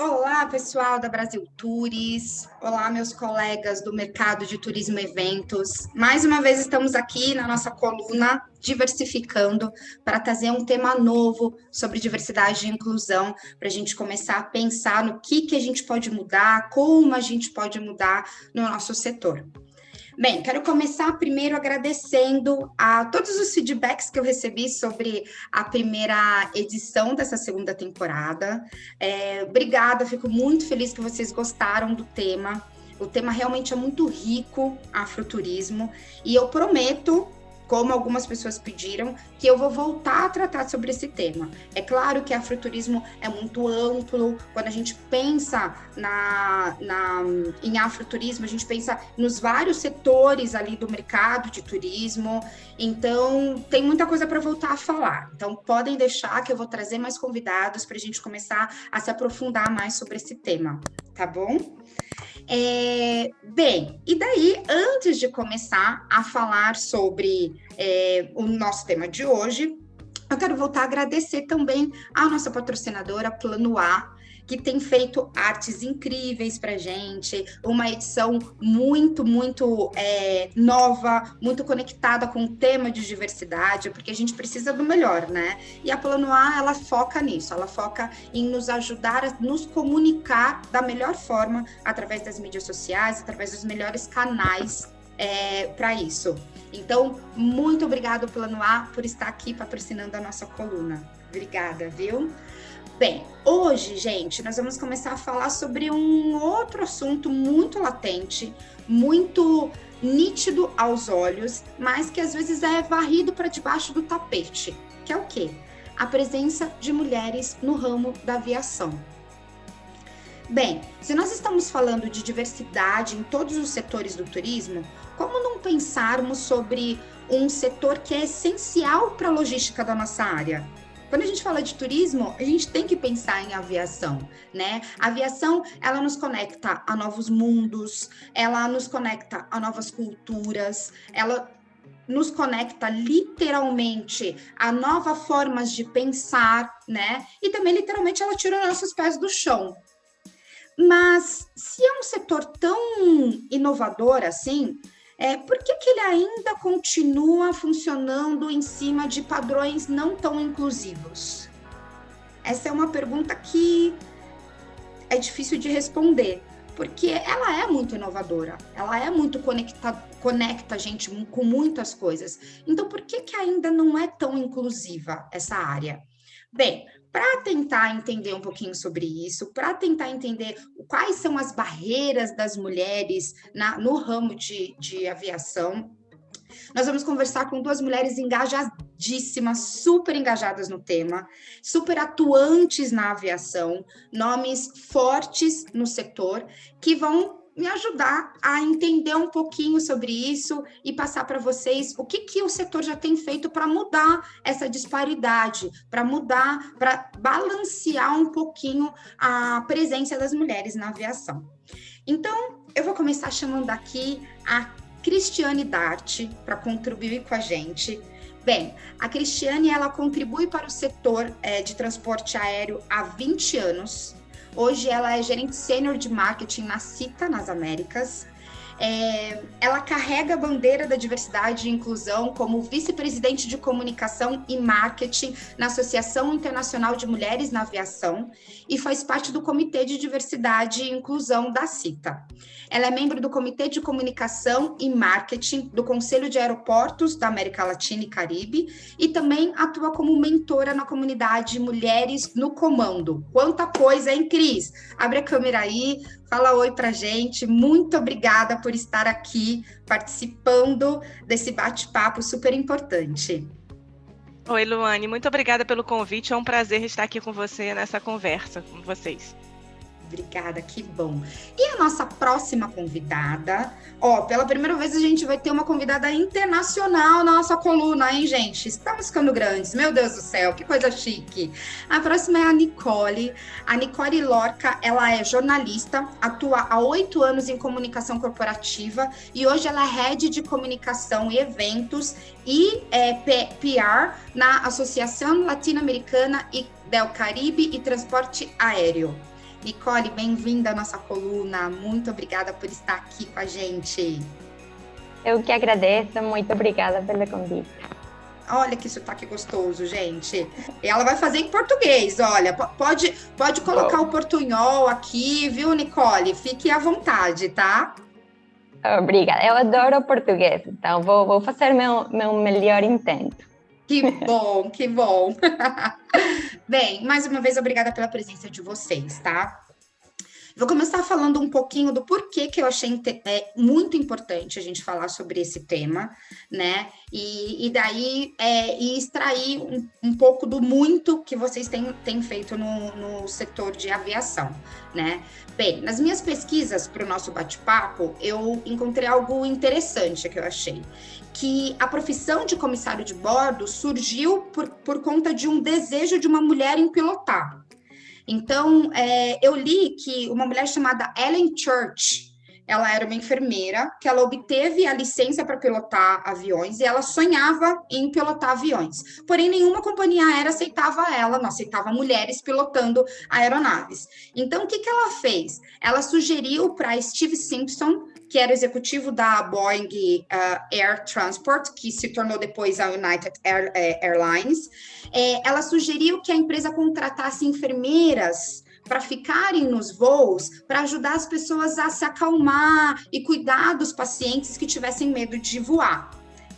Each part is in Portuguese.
Olá, pessoal da Brasil Tours. Olá, meus colegas do mercado de turismo e eventos. Mais uma vez estamos aqui na nossa coluna Diversificando para trazer um tema novo sobre diversidade e inclusão, para a gente começar a pensar no que a gente pode mudar, como a gente pode mudar no nosso setor. Bem, quero começar primeiro agradecendo a todos os feedbacks que eu recebi sobre a primeira edição dessa segunda temporada. Obrigada, fico muito feliz que vocês gostaram do tema. O tema realmente é muito rico, afroturismo, e eu prometo, como algumas pessoas pediram, que eu vou voltar a tratar sobre esse tema. É claro que afroturismo é muito amplo. Quando a gente pensa em afroturismo, a gente pensa nos vários setores ali do mercado de turismo. Então, tem muita coisa para voltar a falar. Então, podem deixar que eu vou trazer mais convidados para a gente começar a se aprofundar mais sobre esse tema, tá bom? Bem, e daí, antes de começar a falar sobre o nosso tema de hoje, eu quero voltar a agradecer também a nossa patrocinadora Plano A, que tem feito artes incríveis para gente, uma edição muito nova, muito conectada com o tema de diversidade, porque a gente precisa do melhor, né? E a Plano A, ela foca nisso, ela foca em nos ajudar a nos comunicar da melhor forma, através das mídias sociais, através dos melhores canais para isso. Então, muito obrigado, Plano A, por estar aqui patrocinando a nossa coluna. Obrigada, viu? Bem, hoje, gente, nós vamos começar a falar sobre um outro assunto muito latente, muito nítido aos olhos, mas que às vezes é varrido para debaixo do tapete, que é o quê? A presença de mulheres no ramo da aviação. Bem, se nós estamos falando de diversidade em todos os setores do turismo, como não pensarmos sobre um setor que é essencial para a logística da nossa área? Quando a gente fala de turismo, a gente tem que pensar em aviação, né? A aviação, ela nos conecta a novos mundos, ela nos conecta a novas culturas, ela nos conecta literalmente a novas formas de pensar, né? E também, literalmente, ela tira nossos pés do chão. Mas, se é um setor tão inovador assim, por que ele ainda continua funcionando em cima de padrões não tão inclusivos? Essa é uma pergunta que é difícil de responder, porque ela é muito inovadora, ela é muito conecta a gente com muitas coisas. Então, por que ainda não é tão inclusiva essa área? Bem, para tentar entender um pouquinho sobre isso, para tentar entender quais são as barreiras das mulheres no ramo de aviação, nós vamos conversar com duas mulheres engajadíssimas, super engajadas no tema, super atuantes na aviação, nomes fortes no setor, que vão me ajudar a entender um pouquinho sobre isso e passar para vocês o que o setor já tem feito para mudar essa disparidade, para mudar, para balancear um pouquinho a presença das mulheres na aviação. Então, eu vou começar chamando aqui a Cristiane Dart para contribuir com a gente. Bem, a Cristiane, ela contribui para o setor de transporte aéreo há 20 anos. Hoje ela é gerente sênior de marketing na CITA, nas Américas. Ela carrega a bandeira da diversidade e inclusão como vice-presidente de comunicação e marketing na Associação Internacional de Mulheres na Aviação e faz parte do Comitê de Diversidade e Inclusão da CITA. Ela é membro do Comitê de Comunicação e Marketing do Conselho de Aeroportos da América Latina e Caribe e também atua como mentora na comunidade Mulheres no Comando. Quanta coisa, hein, Cris? Abre a câmera aí, fala oi pra gente. Muito obrigada por estar aqui participando desse bate-papo super importante. Oi, Luane, muito obrigada pelo convite. É um prazer estar aqui com você nessa conversa com vocês. Obrigada, que bom. E a nossa próxima convidada, pela primeira vez a gente vai ter uma convidada internacional na nossa coluna, hein, gente? Estamos ficando grandes, meu Deus do céu, que coisa chique. A próxima é a Nicole. A Nicole Lorca, ela é jornalista, atua há 8 anos em comunicação corporativa e hoje ela é head de comunicação e eventos e PR na Associação Latino-Americana del Caribe e Transporte Aéreo. Nicole, bem-vinda à nossa coluna. Muito obrigada por estar aqui com a gente. Eu que agradeço, muito obrigada pelo convite. Olha que sotaque gostoso, gente. Ela vai fazer em português, olha. Pode colocar o portunhol aqui, viu, Nicole? Fique à vontade, tá? Obrigada, eu adoro português, então vou fazer meu melhor intento. Que bom, que bom. Bem, mais uma vez, obrigada pela presença de vocês, tá? Vou começar falando um pouquinho do porquê que eu achei muito importante a gente falar sobre esse tema, né? E daí extrair um pouco do muito que vocês têm feito no setor de aviação, né? Bem, nas minhas pesquisas para o nosso bate-papo, eu encontrei algo interessante que eu achei. Que a profissão de comissário de bordo surgiu por conta de um desejo de uma mulher em pilotar. Então, eu li que uma mulher chamada Ellen Church, ela era uma enfermeira, que ela obteve a licença para pilotar aviões e ela sonhava em pilotar aviões. Porém, nenhuma companhia aérea aceitava ela, não aceitava mulheres pilotando aeronaves. Então, o que ela fez? Ela sugeriu para Steve Simpson, que era o executivo da Boeing Air Transport, que se tornou depois a United Airlines, ela sugeriu que a empresa contratasse enfermeiras para ficarem nos voos, para ajudar as pessoas a se acalmar e cuidar dos pacientes que tivessem medo de voar.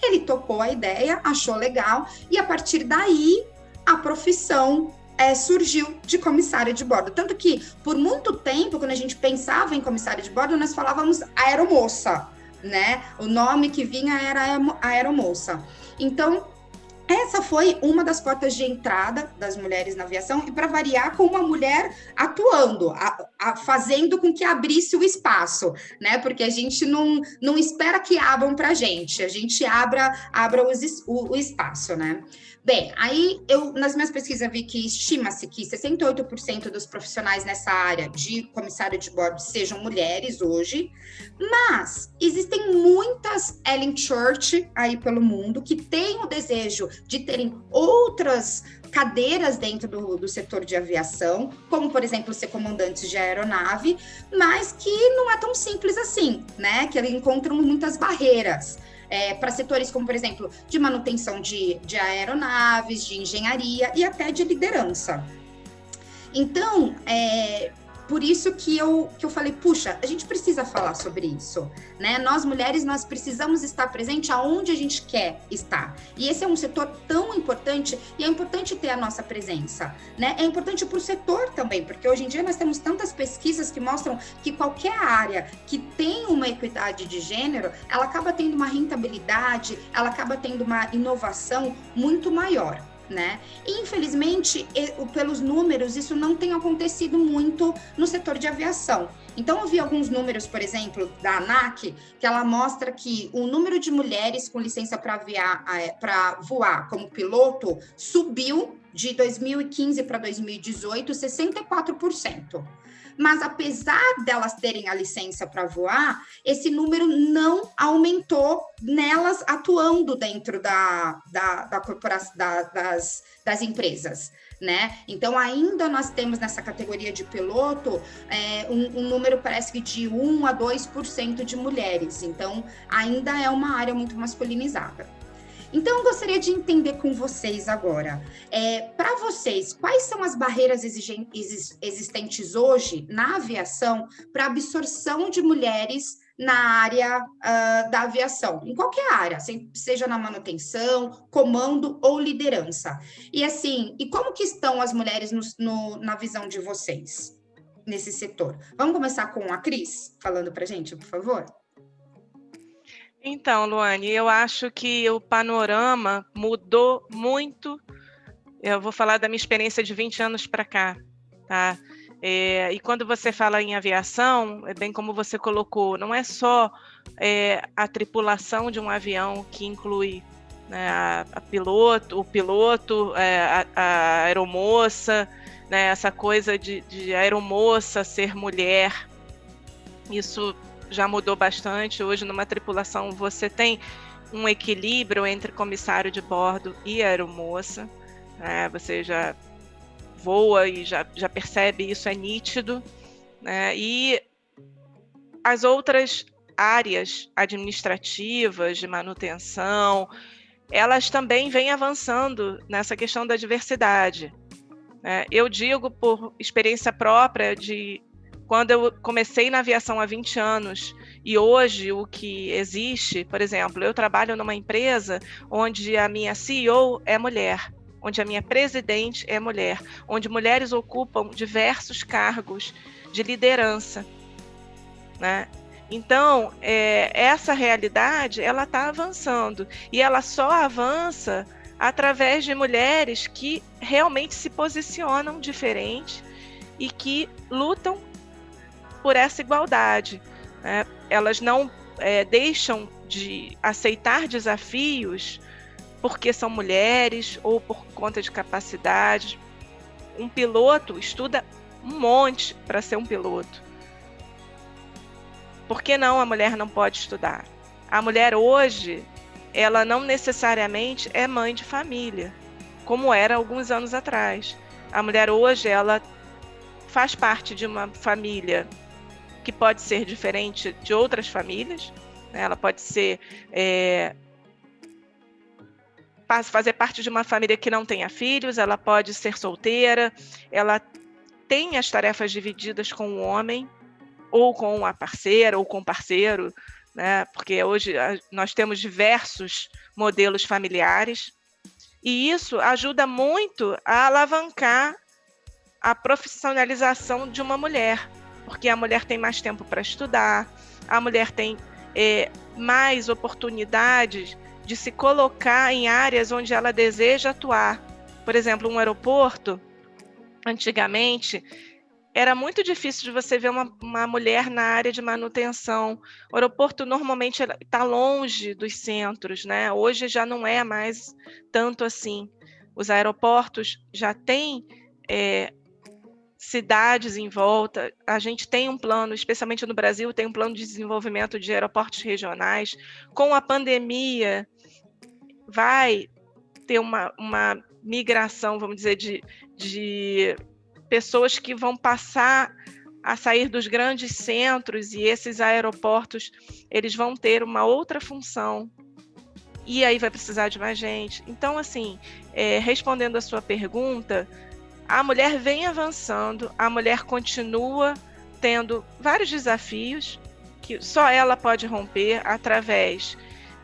Ele topou a ideia, achou legal, e a partir daí a profissão surgiu de comissária de bordo. Tanto que, por muito tempo, quando a gente pensava em comissária de bordo, nós falávamos aeromoça, né? O nome que vinha era aeromoça. Então, essa foi uma das portas de entrada das mulheres na aviação, e para variar, com uma mulher atuando, fazendo com que abrisse o espaço, né? Porque a gente não espera que abram para a gente abra o espaço, né? Bem, aí nas minhas pesquisas vi que estima-se que 68% dos profissionais nessa área de comissário de bordo sejam mulheres hoje, mas existem muitas Ellen Church aí pelo mundo que têm o desejo de terem outras cadeiras dentro do setor de aviação, como, por exemplo, ser comandantes de aeronave, mas que não é tão simples assim, né? Que eles encontram muitas barreiras. Para setores como, por exemplo, de manutenção de aeronaves, de engenharia e até de liderança. Então, por isso que eu falei, puxa, a gente precisa falar sobre isso, né? Nós, mulheres, nós precisamos estar presente aonde a gente quer estar. E esse é um setor tão importante, e é importante ter a nossa presença, né? É importante para o setor também, porque hoje em dia nós temos tantas pesquisas que mostram que qualquer área que tem uma equidade de gênero, ela acaba tendo uma rentabilidade, ela acaba tendo uma inovação muito maior, né? E, infelizmente, pelos números, isso não tem acontecido muito no setor de aviação. Então, eu vi alguns números, por exemplo, da ANAC, que ela mostra que o número de mulheres com licença para voar como piloto subiu de 2015 para 2018, 64%. Mas, apesar delas terem a licença para voar, esse número não aumentou nelas atuando dentro da corporação, das empresas, né? Então, ainda nós temos nessa categoria de piloto um número, parece que de 1 a 2% de mulheres. Então, ainda é uma área muito masculinizada. Então, eu gostaria de entender com vocês agora, para vocês, quais são as barreiras existentes hoje na aviação para absorção de mulheres na área da aviação, em qualquer área, seja na manutenção, comando ou liderança. E assim, como que estão as mulheres na visão de vocês nesse setor? Vamos começar com a Cris, falando para a gente, por favor? Então, Luane, eu acho que o panorama mudou muito. Eu vou falar da minha experiência de 20 anos para cá, tá? E quando você fala em aviação, bem como você colocou, não é só a tripulação de um avião que inclui, né, o piloto, a aeromoça, né, essa coisa de aeromoça ser mulher. Isso já mudou bastante. Hoje, numa tripulação, você tem um equilíbrio entre comissário de bordo e aeromoça, né? Você já voa e já percebe isso, é nítido, né? E as outras áreas administrativas de manutenção, elas também vêm avançando nessa questão da diversidade. Eu digo por experiência própria de quando eu comecei na aviação há 20 anos e hoje o que existe, por exemplo, eu trabalho numa empresa onde a minha CEO é mulher, onde a minha presidente é mulher, onde mulheres ocupam diversos cargos de liderança, né? Então, essa realidade, ela está avançando, e ela só avança através de mulheres que realmente se posicionam diferente e que lutam por essa igualdade, né? Elas não deixam de aceitar desafios porque são mulheres ou por conta de capacidade. Um piloto estuda um monte para ser um piloto. Por que não a mulher não pode estudar? A mulher hoje, ela não necessariamente é mãe de família, como era alguns anos atrás. A mulher hoje, ela faz parte de uma família que pode ser diferente de outras famílias, né? Ela pode ser fazer parte de uma família que não tenha filhos, ela pode ser solteira, ela tem as tarefas divididas com o homem, ou com a parceira, ou com o parceiro, né? Porque hoje nós temos diversos modelos familiares, e isso ajuda muito a alavancar a profissionalização de uma mulher, porque a mulher tem mais tempo para estudar, a mulher tem mais oportunidades de se colocar em áreas onde ela deseja atuar. Por exemplo, um aeroporto, antigamente, era muito difícil de você ver uma mulher na área de manutenção. O aeroporto normalmente está longe dos centros, né? Hoje já não é mais tanto assim. Os aeroportos já têm cidades em volta. A gente tem um plano, especialmente no Brasil, tem um plano de desenvolvimento de aeroportos regionais. Com a pandemia, vai ter uma migração, vamos dizer, de pessoas que vão passar a sair dos grandes centros, e esses aeroportos, eles vão ter uma outra função, e aí vai precisar de mais gente. Então, assim, respondendo a sua pergunta, a mulher vem avançando, a mulher continua tendo vários desafios que só ela pode romper através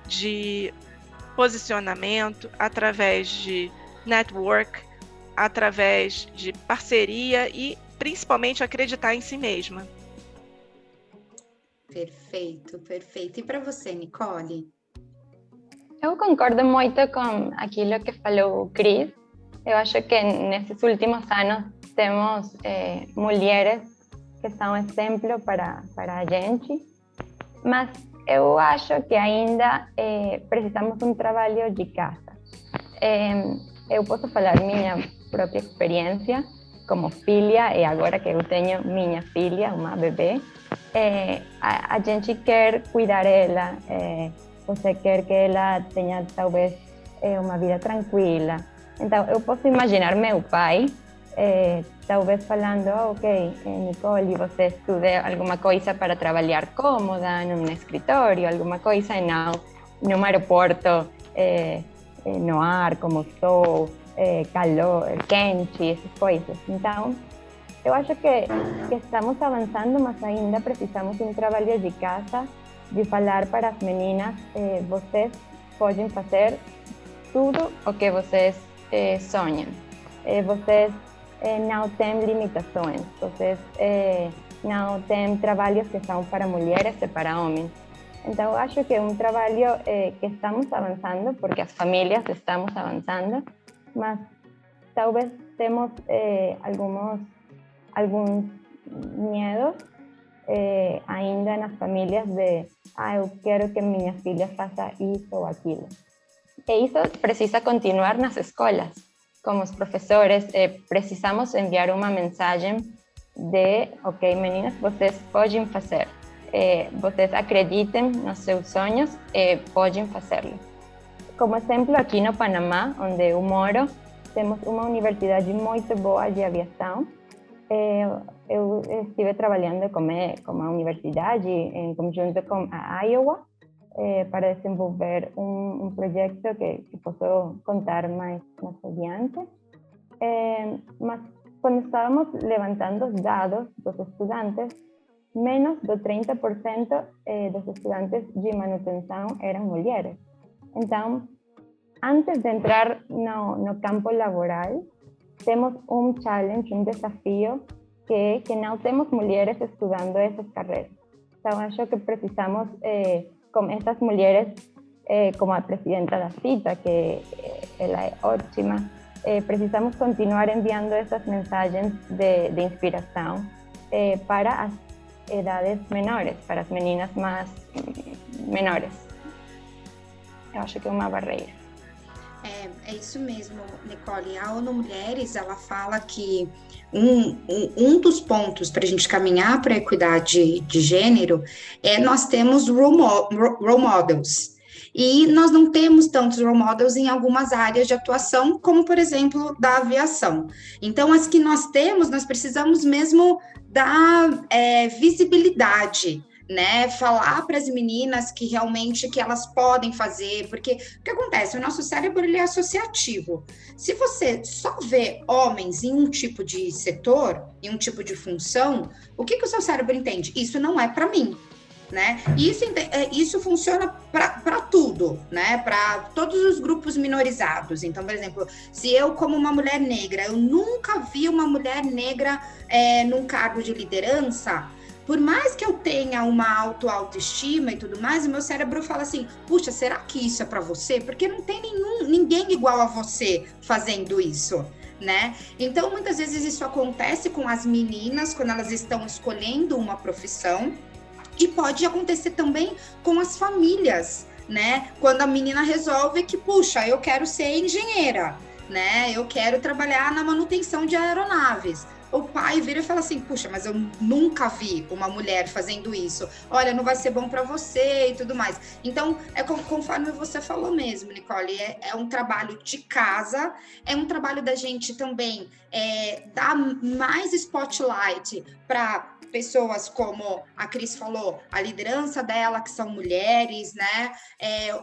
de posicionamento, através de network, através de parceria e principalmente acreditar em si mesma. Perfeito, perfeito. E para você, Nicole? Eu concordo muito com aquilo que falou o Cris. Eu acho que nesses últimos anos temos mulheres que são exemplo para a gente, mas eu acho que ainda precisamos de um trabalho de casa. Eu posso falar minha própria experiência como filha, e agora que eu tenho minha filha, uma bebê, a gente quer cuidar ela, você quer que ela tenha talvez uma vida tranquila. Então eu posso imaginar meu pai talvez falando, ok, Nicole, você estuda alguma coisa para trabalhar cômoda num escritório, alguma coisa, e não num aeroporto no ar, como estou, calor, quente, essas coisas. Então, eu acho que estamos avançando, mas ainda precisamos de um trabalho de casa, de falar para as meninas, vocês podem fazer tudo o que vocês sonham. Vocês não têm limitações, vocês não têm trabalhos que são para mulheres e para homens. Então, eu acho que é um trabalho que estamos avançando, porque as famílias estamos avançando, mas talvez temos alguns medos ainda nas famílias de eu quero que minha filha faça isso ou aquilo. E isso precisa continuar nas escolas. Como os professores, precisamos enviar uma mensagem de, ok, meninas, vocês podem fazer. Vocês acreditem nos seus sonhos e podem fazê-lo. Como exemplo, aqui no Panamá, onde eu moro, temos uma universidade muito boa de aviação. Eu estive trabalhando com a universidade em conjunto com a Iowa para desenvolver um projeto que posso contar mais adiante. Mas quando estávamos levantando os dados dos estudantes, menos do 30% dos estudantes de manutenção eram mulheres. Então, antes de entrar no campo laboral, temos um challenge, um desafio, que não temos mulheres estudando essas carreiras. Então, acho que precisamos, com essas mulheres, como a presidenta da CITA, que ela é ótima, precisamos continuar enviando essas mensagens de inspiração para as edades menores, para as meninas mais menores. Eu acho que é uma barreira. É isso mesmo, Nicole. A ONU Mulheres, ela fala que um dos pontos para a gente caminhar para a equidade de gênero nós temos role models. E nós não temos tantos role models em algumas áreas de atuação, como, por exemplo, da aviação. Então, as que nós temos, nós precisamos mesmo dar visibilidade, né, falar para as meninas que realmente que elas podem fazer, porque o que acontece? O nosso cérebro, ele é associativo. Se você só vê homens em um tipo de setor, em um tipo de função, o que o seu cérebro entende? Isso não é para mim, né? Isso funciona para tudo, né? Para todos os grupos minorizados. Então, por exemplo, se eu, como uma mulher negra, eu nunca vi uma mulher negra num cargo de liderança, por mais que eu tenha uma autoestima e tudo mais, o meu cérebro fala assim, puxa, será que isso é para você? Porque não tem ninguém igual a você fazendo isso, né? Então, muitas vezes isso acontece com as meninas quando elas estão escolhendo uma profissão, e pode acontecer também com as famílias, né? Quando a menina resolve que, puxa, eu quero ser engenheira, né? Eu quero trabalhar na manutenção de aeronaves. O pai vira e fala assim, puxa, mas eu nunca vi uma mulher fazendo isso. Olha, não vai ser bom para você e tudo mais. Então, conforme você falou mesmo, Nicole, é um trabalho de casa, é um trabalho da gente também dar mais spotlight para pessoas como a Cris falou, a liderança dela, que são mulheres, né?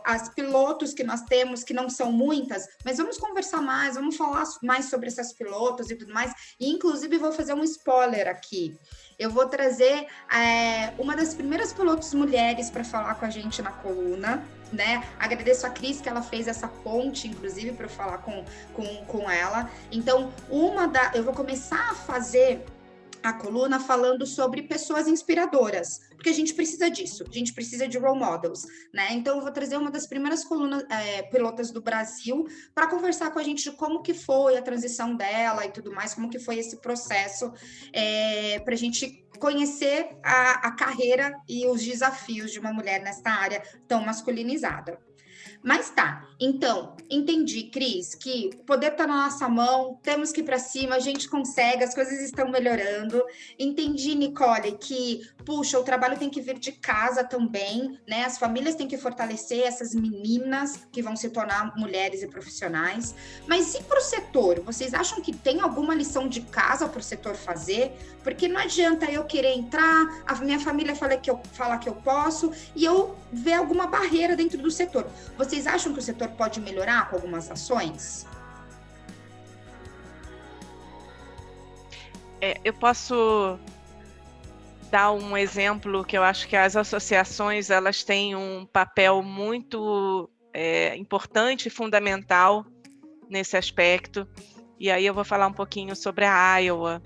As pilotos que nós temos, que não são muitas, mas vamos conversar mais, vamos falar mais sobre essas pilotos e tudo mais. E, inclusive, vou fazer um spoiler aqui. Eu vou trazer uma das primeiras pilotos mulheres para falar com a gente na coluna, né? Agradeço a Cris que ela fez essa ponte, inclusive, para eu falar com ela. Então, eu vou começar a fazer a coluna falando sobre pessoas inspiradoras, porque a gente precisa disso, a gente precisa de role models, né? Então eu vou trazer uma das primeiras pilotas do Brasil para conversar com a gente de como que foi a transição dela e tudo mais, como que foi esse processo, para a gente conhecer a carreira e os desafios de uma mulher nesta área tão masculinizada. Mas tá, então, entendi, Cris, que o poder tá na nossa mão, temos que ir para cima, a gente consegue, as coisas estão melhorando. Entendi, Nicole, que, puxa, o trabalho tem que vir de casa também, né? As famílias têm que fortalecer essas meninas que vão se tornar mulheres e profissionais. Mas e para o setor? Vocês acham que tem alguma lição de casa para o setor fazer? Porque não adianta eu querer entrar, a minha família fala que eu posso, e eu ver alguma barreira dentro do setor. Vocês acham que o setor pode melhorar com algumas ações? Eu posso dar um exemplo que eu acho que as associações elas têm um papel muito importante e fundamental nesse aspecto. E aí eu vou falar um pouquinho sobre a Iowa,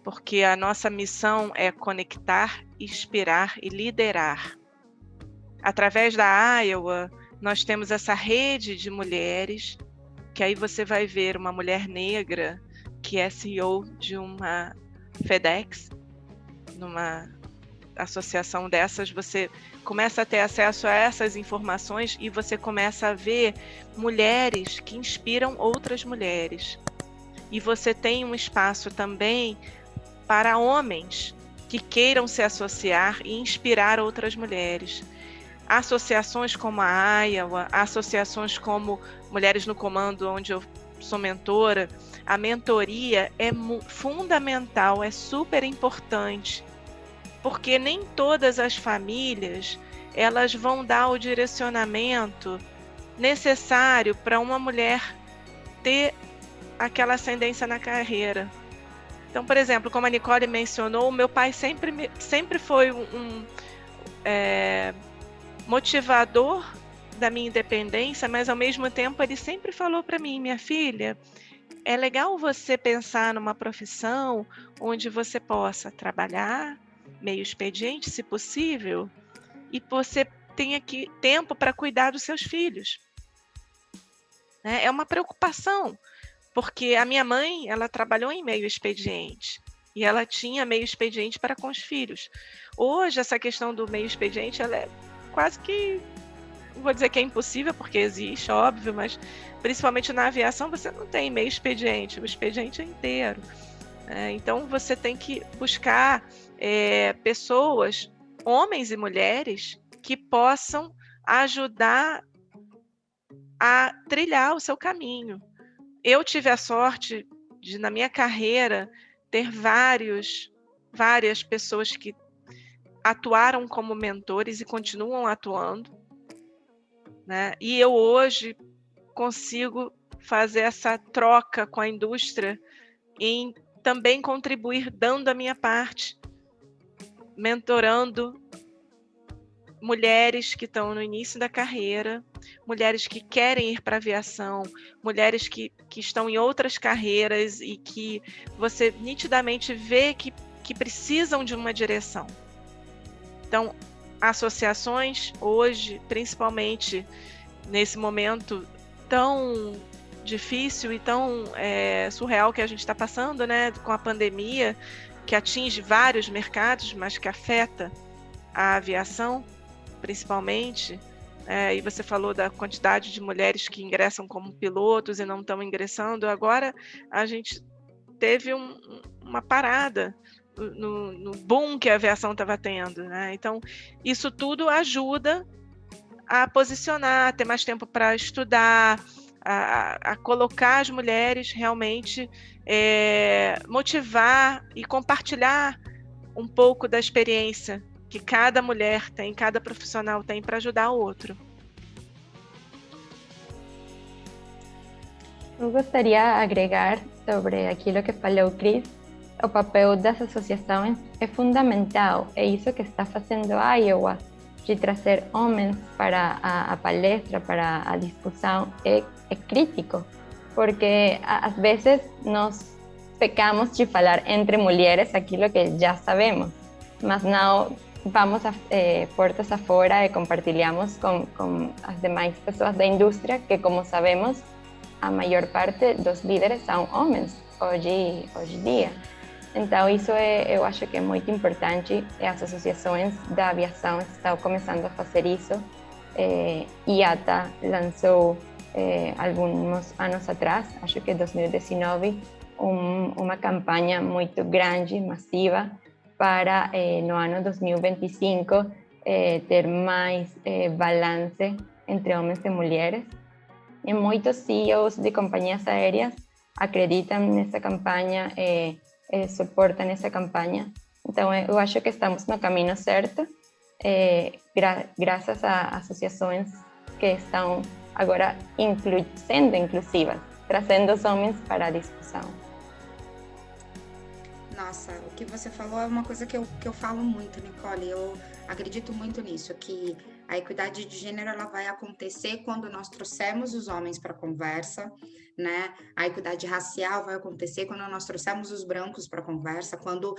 porque a nossa missão é conectar, inspirar e liderar. Através da Iowa, nós temos essa rede de mulheres, que aí você vai ver uma mulher negra que é CEO de uma FedEx, numa associação dessas, você começa a ter acesso a essas informações e você começa a ver mulheres que inspiram outras mulheres. E você tem um espaço também para homens que queiram se associar e inspirar outras mulheres. Associações como a Iowa, associações como Mulheres no Comando, onde eu sou mentora, a mentoria é fundamental, é super importante, porque nem todas as famílias elas vão dar o direcionamento necessário para uma mulher ter aquela ascendência na carreira. Então, por exemplo, como a Nicole mencionou, o meu pai sempre foi um motivador da minha independência, mas ao mesmo tempo ele sempre falou para mim: minha filha, é legal você pensar numa profissão onde você possa trabalhar, meio expediente, se possível, e você tenha tempo para cuidar dos seus filhos. É uma preocupação, porque a minha mãe, ela trabalhou em meio expediente, e ela tinha meio expediente para com os filhos. Hoje, essa questão do meio expediente, ela é quase que, não vou dizer que é impossível, porque existe, óbvio, mas principalmente na aviação você não tem meio expediente, o expediente é inteiro. Então, você tem que buscar pessoas, homens e mulheres, que possam ajudar a trilhar o seu caminho. Eu tive a sorte de, na minha carreira, ter várias pessoas que atuaram como mentores e continuam atuando, né? E eu hoje consigo fazer essa troca com a indústria em também contribuir dando a minha parte, mentorando mulheres que estão no início da carreira, mulheres que querem ir para a aviação, mulheres que estão em outras carreiras e que você nitidamente vê que precisam de uma direção. Então, associações hoje, principalmente nesse momento tão difícil e tão surreal que a gente está passando, né, com a pandemia, que atinge vários mercados, mas que afeta a aviação, principalmente, e você falou da quantidade de mulheres que ingressam como pilotos e não estão ingressando. Agora a gente teve uma parada no boom que a aviação estava tendo, né? Então, isso tudo ajuda a posicionar, a ter mais tempo para estudar, a colocar as mulheres realmente, motivar e compartilhar um pouco da experiência que cada mulher tem, cada profissional tem para ajudar o outro. Eu gostaria de agregar sobre aquilo que falou Cris. O papel das associações é fundamental, é isso que está fazendo a Iowa, de trazer homens para a palestra, para a discussão, é crítico, porque às vezes nós pecamos de falar entre mulheres aquilo que já sabemos, mas não vamos a portas afora e compartilhamos com as demais pessoas da indústria que, como sabemos, a maior parte dos líderes são homens hoje em dia. Então, isso eu acho que é muito importante. As associações da aviação estão começando a fazer isso. IATA lançou, alguns anos atrás, acho que 2019, uma campanha muito grande, massiva, para no ano 2025 ter mais balance entre homens e mulheres. E muitos CEOs de companhias aéreas acreditam nessa campanha, suportam essa campanha. Então, eu acho que estamos no caminho certo, graças a associações que estão agora sendo inclusivas, trazendo os homens para a discussão. Nossa, o que você falou é uma coisa que eu falo muito, Nicole. Eu acredito muito nisso, que a equidade de gênero ela vai acontecer quando nós trouxermos os homens para a conversa, né? A equidade racial vai acontecer quando nós trouxermos os brancos para a conversa, quando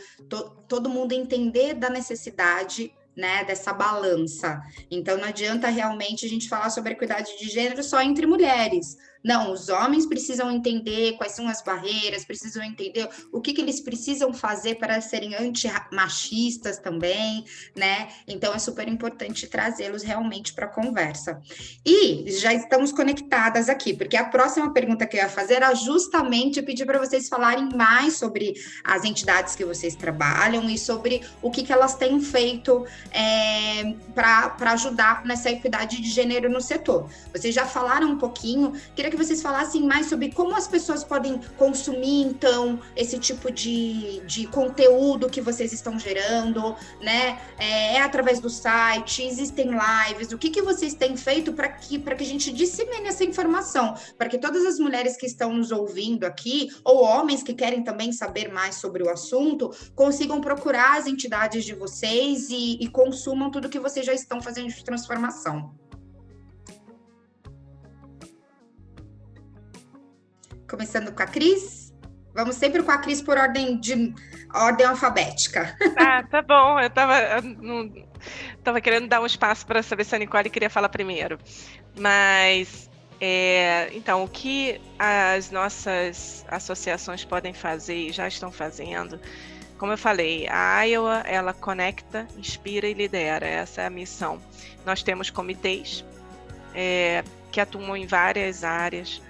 todo mundo entender da necessidade, né, dessa balança. Então, não adianta realmente a gente falar sobre equidade de gênero só entre mulheres. Não, os homens precisam entender quais são as barreiras, precisam entender o que eles precisam fazer para serem antimachistas também, né? Então, é super importante trazê-los realmente para a conversa. E já estamos conectadas aqui, porque a próxima pergunta que eu ia fazer era justamente pedir para vocês falarem mais sobre as entidades que vocês trabalham e sobre o que elas têm feito para ajudar nessa equidade de gênero no setor. Vocês já falaram um pouquinho, queria que que vocês falassem mais sobre como as pessoas podem consumir, então, esse tipo de conteúdo que vocês estão gerando, né? É através do site, existem lives, o que vocês têm feito para que a gente dissemine essa informação, para que todas as mulheres que estão nos ouvindo aqui, ou homens que querem também saber mais sobre o assunto, consigam procurar as entidades de vocês e consumam tudo que vocês já estão fazendo de transformação. Começando com a Cris. Vamos sempre com a Cris por ordem alfabética. Tá bom. Eu tava querendo dar um espaço para saber se a Nicole queria falar primeiro. Mas, então, o que as nossas associações podem fazer e já estão fazendo, como eu falei, a Iowa, ela conecta, inspira e lidera. Essa é a missão. Nós temos comitês que atuam em várias áreas.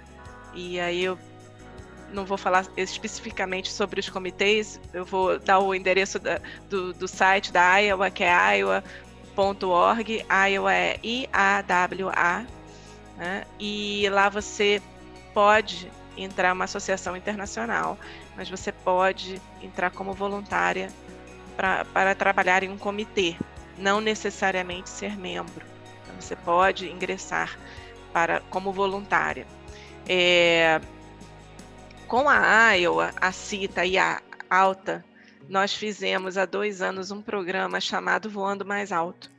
E aí eu não vou falar especificamente sobre os comitês, eu vou dar o endereço do site da Iowa, que é iowa.org. Iowa é IAWA, né? E lá você pode entrar uma associação internacional, mas você pode entrar como voluntária para trabalhar em um comitê, não necessariamente ser membro. Então, você pode ingressar como voluntária. Com a Iowa, a CITA e a Alta, nós fizemos há 2 anos um programa chamado Voando Mais Alto.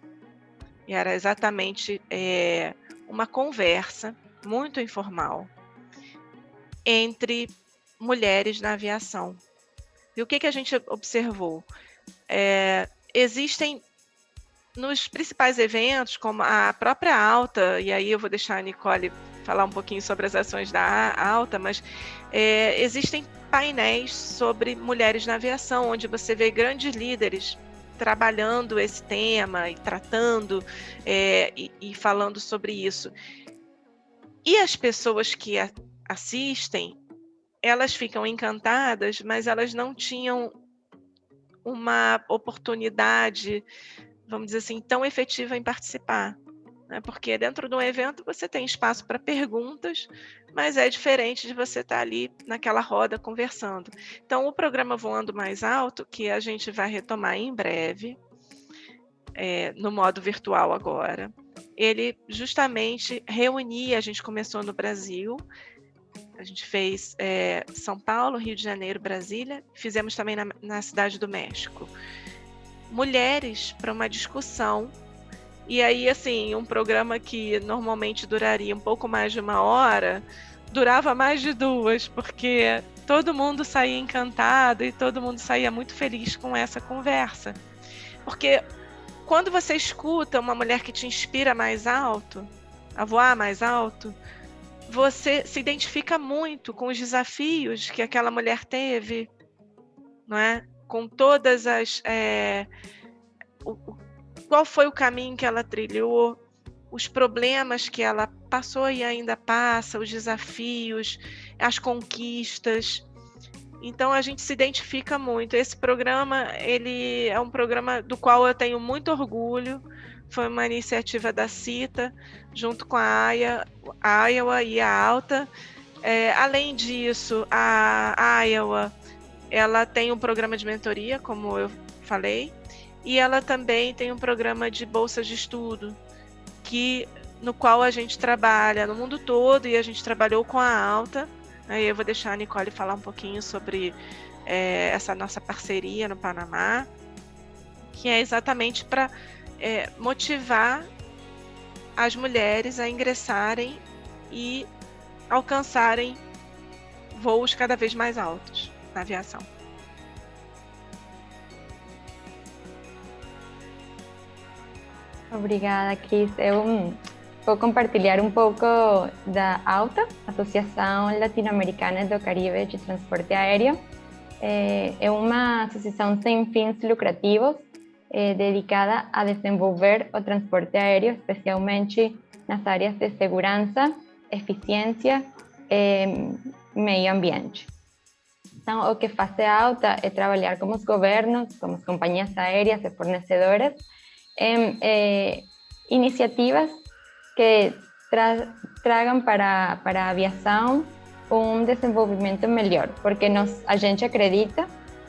E era exatamente uma conversa muito informal entre mulheres na aviação. E o que a gente observou? Existem nos principais eventos, como a própria Alta, e aí eu vou deixar a Nicole falar um pouquinho sobre as ações da Alta, mas existem painéis sobre mulheres na aviação, onde você vê grandes líderes trabalhando esse tema e tratando e falando sobre isso. E as pessoas que assistem, elas ficam encantadas, mas elas não tinham uma oportunidade, vamos dizer assim, tão efetiva em participar. Porque dentro de um evento você tem espaço para perguntas, mas é diferente de você estar ali naquela roda conversando. Então, o programa Voando Mais Alto, que a gente vai retomar em breve, no modo virtual agora, ele justamente reunia, a gente começou no Brasil, a gente fez São Paulo, Rio de Janeiro, Brasília, fizemos também na Cidade do México. Mulheres para uma discussão. E aí, assim, um programa que normalmente duraria um pouco mais de 1 hora, durava mais de 2, porque todo mundo saía encantado e todo mundo saía muito feliz com essa conversa. Porque quando você escuta uma mulher que te inspira mais alto, a voar mais alto, você se identifica muito com os desafios que aquela mulher teve, não é? Com todas as... qual foi o caminho que ela trilhou, os problemas que ela passou e ainda passa, os desafios, as conquistas. Então, a gente se identifica muito. Esse programa, ele é um programa do qual eu tenho muito orgulho. Foi uma iniciativa da CITA, junto com a Iowa e a Alta. Além disso, a Iowa, ela tem um programa de mentoria, como eu falei, e ela também tem um programa de bolsas de estudo, no qual a gente trabalha no mundo todo, e a gente trabalhou com a Alta. Aí eu vou deixar a Nicole falar um pouquinho sobre essa nossa parceria no Panamá, que é exatamente para motivar as mulheres a ingressarem e alcançarem voos cada vez mais altos na aviação. Obrigada, Cris. Eu vou compartilhar um pouco da ALTA, Associação Latino-Americana do Caribe de Transporte Aéreo. É uma associação sem fins lucrativos, dedicada a desenvolver o transporte aéreo, especialmente nas áreas de segurança, eficiência e meio ambiente. Então, o que faz a ALTA é trabalhar com os governos, com as companhias aéreas e fornecedoras, em iniciativas que tragam para a aviação desenvolvimento melhor, porque a gente acredita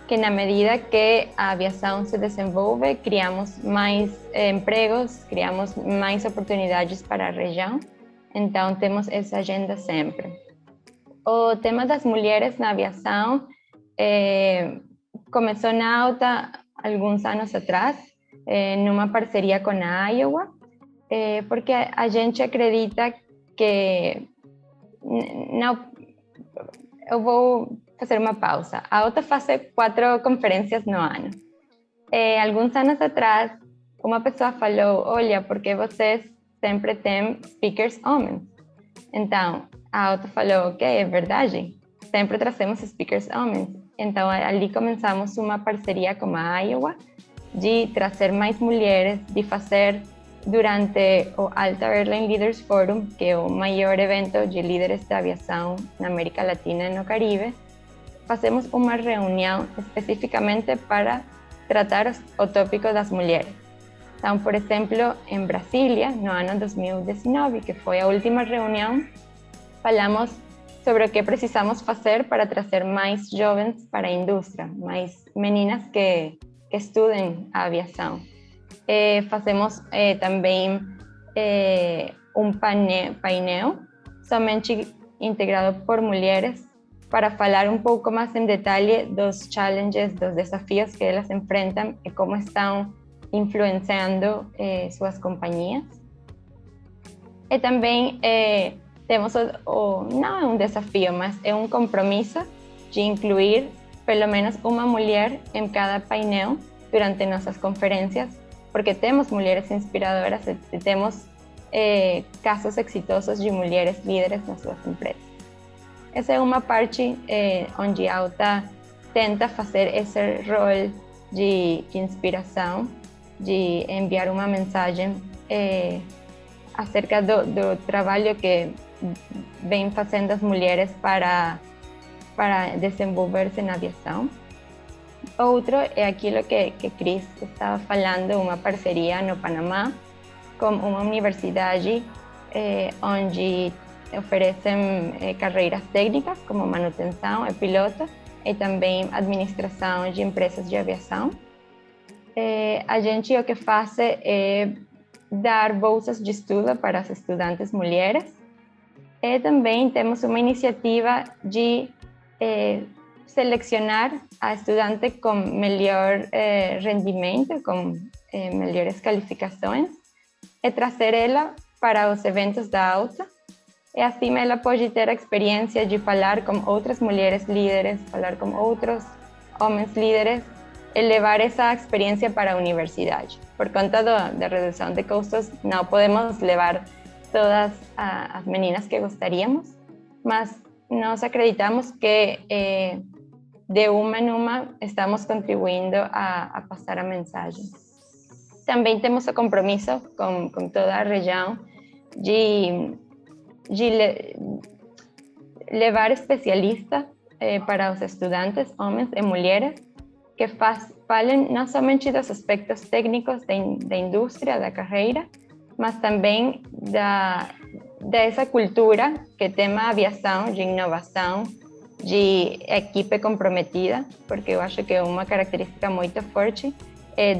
que na medida que a aviação se desenvolve, criamos mais empregos, criamos mais oportunidades para a região, então temos essa agenda sempre. O tema das mulheres na aviação começou na AUTA alguns anos atrás, numa parceria com a Iowa, porque a gente acredita que eu vou fazer uma pausa. A AUTA faz 4 conferências no ano. Alguns anos atrás, uma pessoa falou, olha, porque vocês sempre têm speakers homens? Então, a AUTA falou, ok, é verdade, sempre trazemos speakers homens. Então, ali começamos uma parceria com a Iowa de trazer mais mulheres, de fazer durante o Alta Airline Leaders Forum, que é o maior evento de líderes da aviação na América Latina e no Caribe, fazemos uma reunião especificamente para tratar o tópico das mulheres. Então, por exemplo, em Brasília, no ano 2019, que foi a última reunião, falamos sobre o que precisamos fazer para trazer mais jovens para a indústria, mais meninas que estudem a aviação. Fazemos também painel somente integrado por mulheres para falar um pouco mais em detalhe dos challenges, dos desafios que elas enfrentam e como estão influenciando suas companhias. E também temos não é um desafio, mas é um compromisso de incluir pelo menos uma mulher em cada painel durante nossas conferências, porque temos mulheres inspiradoras e temos casos exitosos de mulheres líderes nas suas empresas. Essa é uma parte onde a AUTA tenta fazer esse rol de inspiração, de enviar uma mensagem acerca do trabalho que vem fazendo as mulheres para desenvolver-se na aviação. Outro é aquilo que Cris estava falando, uma parceria no Panamá com uma universidade onde oferecem carreiras técnicas como manutenção e piloto e também administração de empresas de aviação. A gente o que faz é dar bolsas de estudo para as estudantes mulheres e também temos uma iniciativa de selecionar a estudante com melhor rendimento, com melhores qualificações e trazer ela para os eventos da AUTA. E assim ela pode ter a experiência de falar com outras mulheres líderes, falar com outros homens líderes e levar essa experiência para a universidade. Por conta da redução de custos, não podemos levar todas as meninas que gostaríamos, mas nós acreditamos que de uma em uma estamos contribuindo a passar a mensagem. Também temos o compromisso com toda a região de levar especialistas para os estudantes, homens e mulheres, que falem não somente dos aspectos técnicos da indústria, da carreira, mas também dessa cultura que tem a aviação, de inovação, de equipe comprometida, porque eu acho que é uma característica muito forte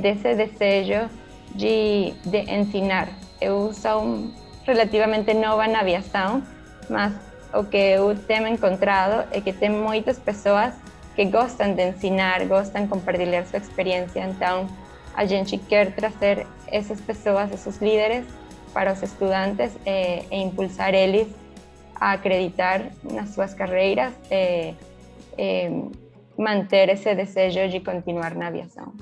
desse desejo de ensinar. Eu sou relativamente nova na aviação, mas o que eu tenho encontrado é que tem muitas pessoas que gostam de ensinar, gostam de compartilhar sua experiência. Então, a gente quer trazer essas pessoas, esses líderes, para os estudantes e impulsar eles a acreditar nas suas carreiras e manter esse desejo de continuar na aviação.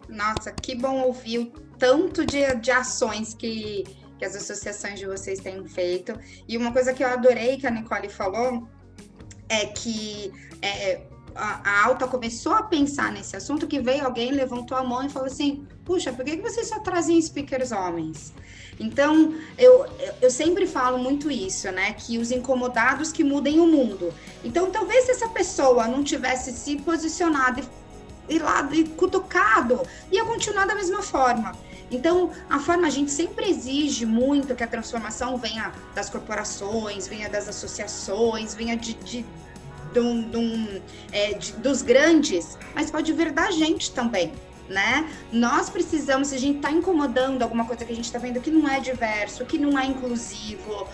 Nossa, que bom ouvir o tanto de ações que as associações de vocês têm feito. E uma coisa que eu adorei que a Nicole falou é que a AUTA começou a pensar nesse assunto, que veio alguém, levantou a mão e falou assim, puxa, por que vocês só trazem speakers homens? Então, eu sempre falo muito isso, né, que os incomodados que mudem o mundo. Então, talvez se essa pessoa não tivesse se posicionado e cutucado, ia continuar da mesma forma. Então, a gente sempre exige muito que a transformação venha das corporações, venha das associações, venha dos grandes, mas pode vir da gente também, né? Nós precisamos, se a gente está incomodando alguma coisa que a gente está vendo que não é diverso, que não é inclusivo,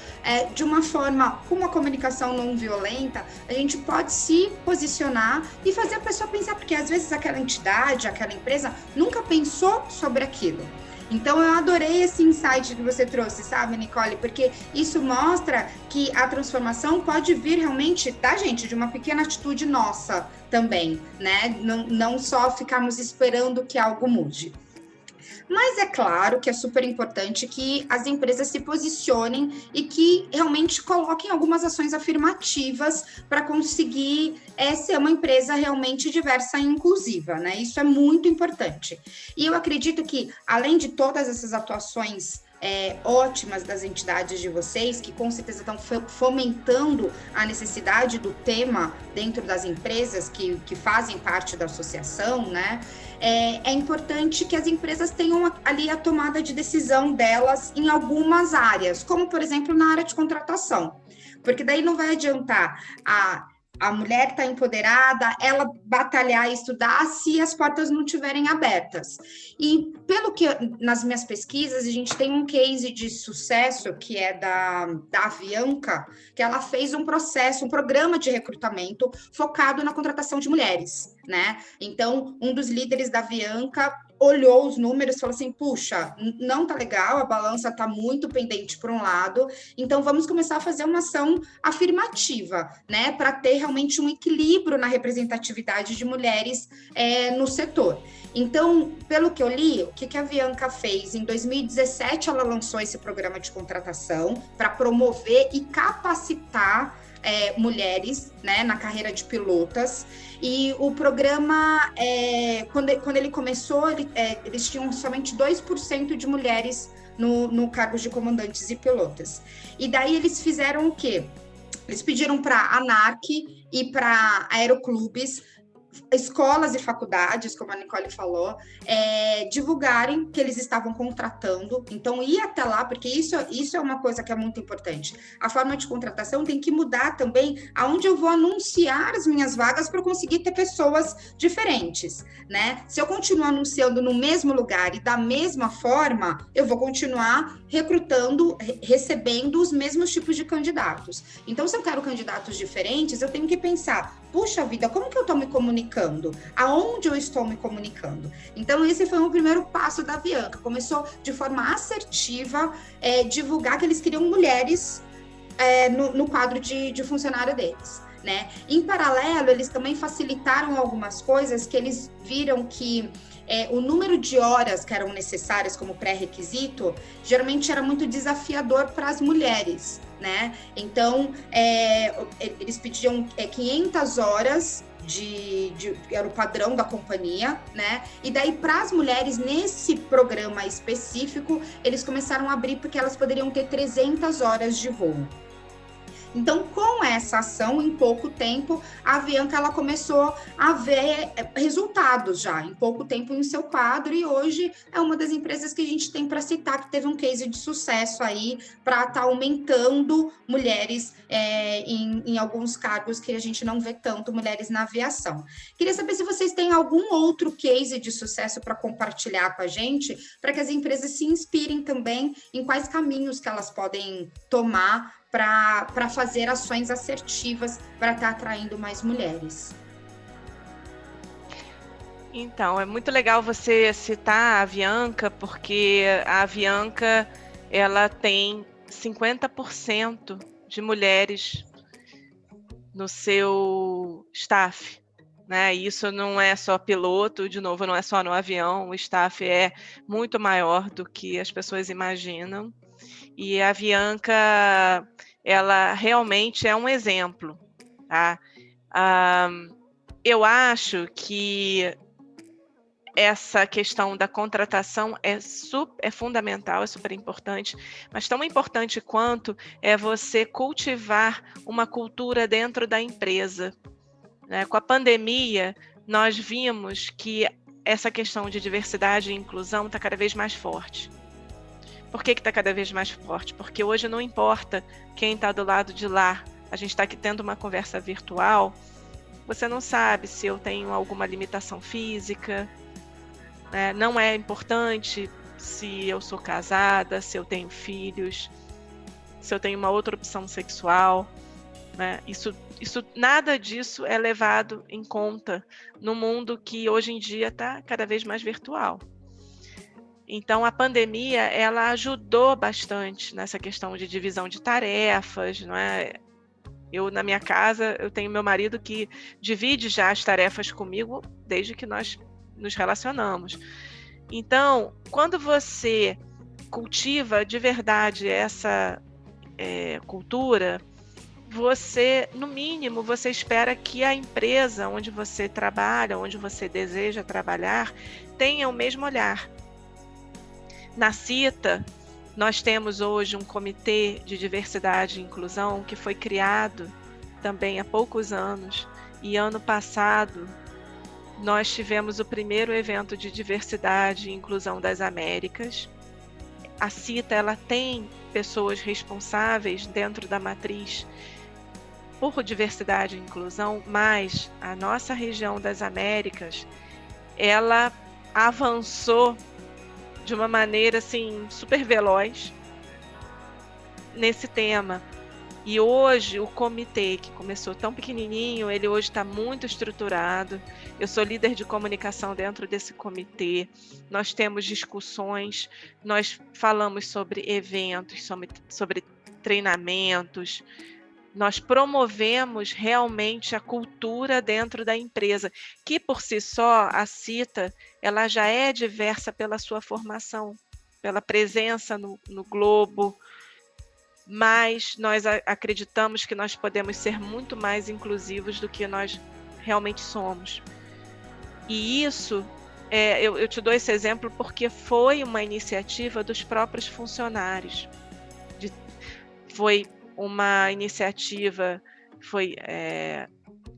de uma forma, com uma comunicação não violenta, a gente pode se posicionar e fazer a pessoa pensar, porque às vezes aquela entidade, aquela empresa nunca pensou sobre aquilo. Então, eu adorei esse insight que você trouxe, sabe, Nicole? Porque isso mostra que a transformação pode vir realmente da gente, de uma pequena atitude nossa também, né? Não só ficarmos esperando que algo mude. Mas é claro que é super importante que as empresas se posicionem e que realmente coloquem algumas ações afirmativas para conseguir ser uma empresa realmente diversa e inclusiva, né? Isso é muito importante. E eu acredito que, além de todas essas atuações ótimas das entidades de vocês, que com certeza estão fomentando a necessidade do tema dentro das empresas que fazem parte da associação, né? É importante que as empresas tenham ali a tomada de decisão delas em algumas áreas, como, por exemplo, na área de contratação. Porque daí não vai adiantar a mulher está empoderada, ela batalhar e estudar se as portas não estiverem abertas. E pelo que nas minhas pesquisas, a gente tem um case de sucesso que é da Avianca, que ela fez um programa de recrutamento focado na contratação de mulheres, né? Então, um dos líderes da Avianca olhou os números e falou assim, puxa, não tá legal, a balança tá muito pendente para um lado, então vamos começar a fazer uma ação afirmativa, né, para ter realmente um equilíbrio na representatividade de mulheres no setor. Então, pelo que eu li, o que a Avianca fez? Em 2017, ela lançou esse programa de contratação para promover e capacitar mulheres, né, na carreira de pilotas. E o programa, quando ele começou, eles tinham somente 2% de mulheres no cargo de comandantes e pilotas. E daí eles fizeram o quê? Eles pediram para a ANAC e para aeroclubes, escolas e faculdades, como a Nicole falou, divulgarem que eles estavam contratando. Então, ir até lá, porque isso é uma coisa que é muito importante. A forma de contratação tem que mudar também aonde eu vou anunciar as minhas vagas para conseguir ter pessoas diferentes, né? Se eu continuar anunciando no mesmo lugar e da mesma forma, eu vou continuar recrutando, recebendo os mesmos tipos de candidatos. Então, se eu quero candidatos diferentes, eu tenho que pensar, puxa vida, como que eu estou me comunicando? Aonde eu estou me comunicando? Então, esse foi o primeiro passo da Avianca. Começou de forma assertiva, divulgar que eles queriam mulheres no quadro de funcionário deles, né? Em paralelo, eles também facilitaram algumas coisas que eles viram que o número de horas que eram necessárias como pré-requisito, geralmente era muito desafiador para as mulheres, né? Então, eles pediam 500 horas era o padrão da companhia, né? E daí, para as mulheres, nesse programa específico, eles começaram a abrir porque elas poderiam ter 300 horas de voo. Então, com essa ação, em pouco tempo, a Avianca ela começou a ver resultados já, em pouco tempo em seu quadro, e hoje é uma das empresas que a gente tem para citar, que teve um case de sucesso aí, para estar aumentando mulheres em alguns cargos que a gente não vê tanto mulheres na aviação. Queria saber se vocês têm algum outro case de sucesso para compartilhar com a gente, para que as empresas se inspirem também em quais caminhos que elas podem tomar para fazer ações assertivas para estar atraindo mais mulheres. Então, é muito legal você citar a Avianca, porque a Avianca ela tem 50% de mulheres no seu staff, né? Isso não é só piloto, de novo, não é só no avião, o staff é muito maior do que as pessoas imaginam. E a Avianca, ela realmente é um exemplo, tá? Eu acho que essa questão da contratação é fundamental, é super importante, mas tão importante quanto é você cultivar uma cultura dentro da empresa, né? Com a pandemia, nós vimos que essa questão de diversidade e inclusão está cada vez mais forte. Por que está cada vez mais forte? Porque hoje não importa quem está do lado de lá, a gente está aqui tendo uma conversa virtual, você não sabe se eu tenho alguma limitação física, né? Não é importante se eu sou casada, se eu tenho filhos, se eu tenho uma outra opção sexual, né? Nada disso é levado em conta no mundo que hoje em dia está cada vez mais virtual. Então, a pandemia, ela ajudou bastante nessa questão de divisão de tarefas, não é? Eu, na minha casa, eu tenho meu marido que divide já as tarefas comigo desde que nós nos relacionamos. Então, quando você cultiva de verdade essa cultura, você, no mínimo, você espera que a empresa onde você trabalha, onde você deseja trabalhar, tenha o mesmo olhar. Na CITA, nós temos hoje um comitê de diversidade e inclusão que foi criado também há poucos anos, e ano passado nós tivemos o primeiro evento de diversidade e inclusão das Américas. A CITA, ela tem pessoas responsáveis dentro da matriz por diversidade e inclusão, mas a nossa região das Américas, ela avançou de uma maneira assim super veloz nesse tema. E hoje o comitê, que começou tão pequenininho, ele hoje está muito estruturado. Eu sou líder de comunicação dentro desse comitê. Nós temos discussões, nós falamos sobre eventos, sobre treinamentos. Nós promovemos realmente a cultura dentro da empresa, que por si só, a CITA, ela já é diversa pela sua formação, pela presença no Globo, mas nós acreditamos que nós podemos ser muito mais inclusivos do que nós realmente somos. E isso, eu te dou esse exemplo porque foi uma iniciativa dos próprios funcionários. Foi uma iniciativa foi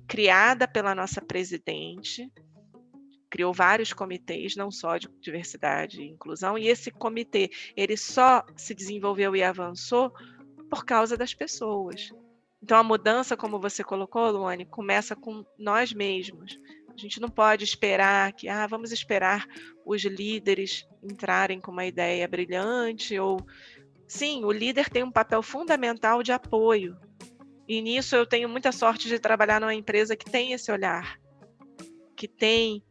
criada pela nossa presidente, criou vários comitês, não só de diversidade e inclusão, e esse comitê, ele só se desenvolveu e avançou por causa das pessoas. Então, a mudança, como você colocou, Luane, começa com nós mesmos. A gente não pode esperar que, vamos esperar os líderes entrarem com uma ideia brilhante ou... Sim, o líder tem um papel fundamental de apoio. E nisso eu tenho muita sorte de trabalhar numa empresa que tem esse olhar, que tem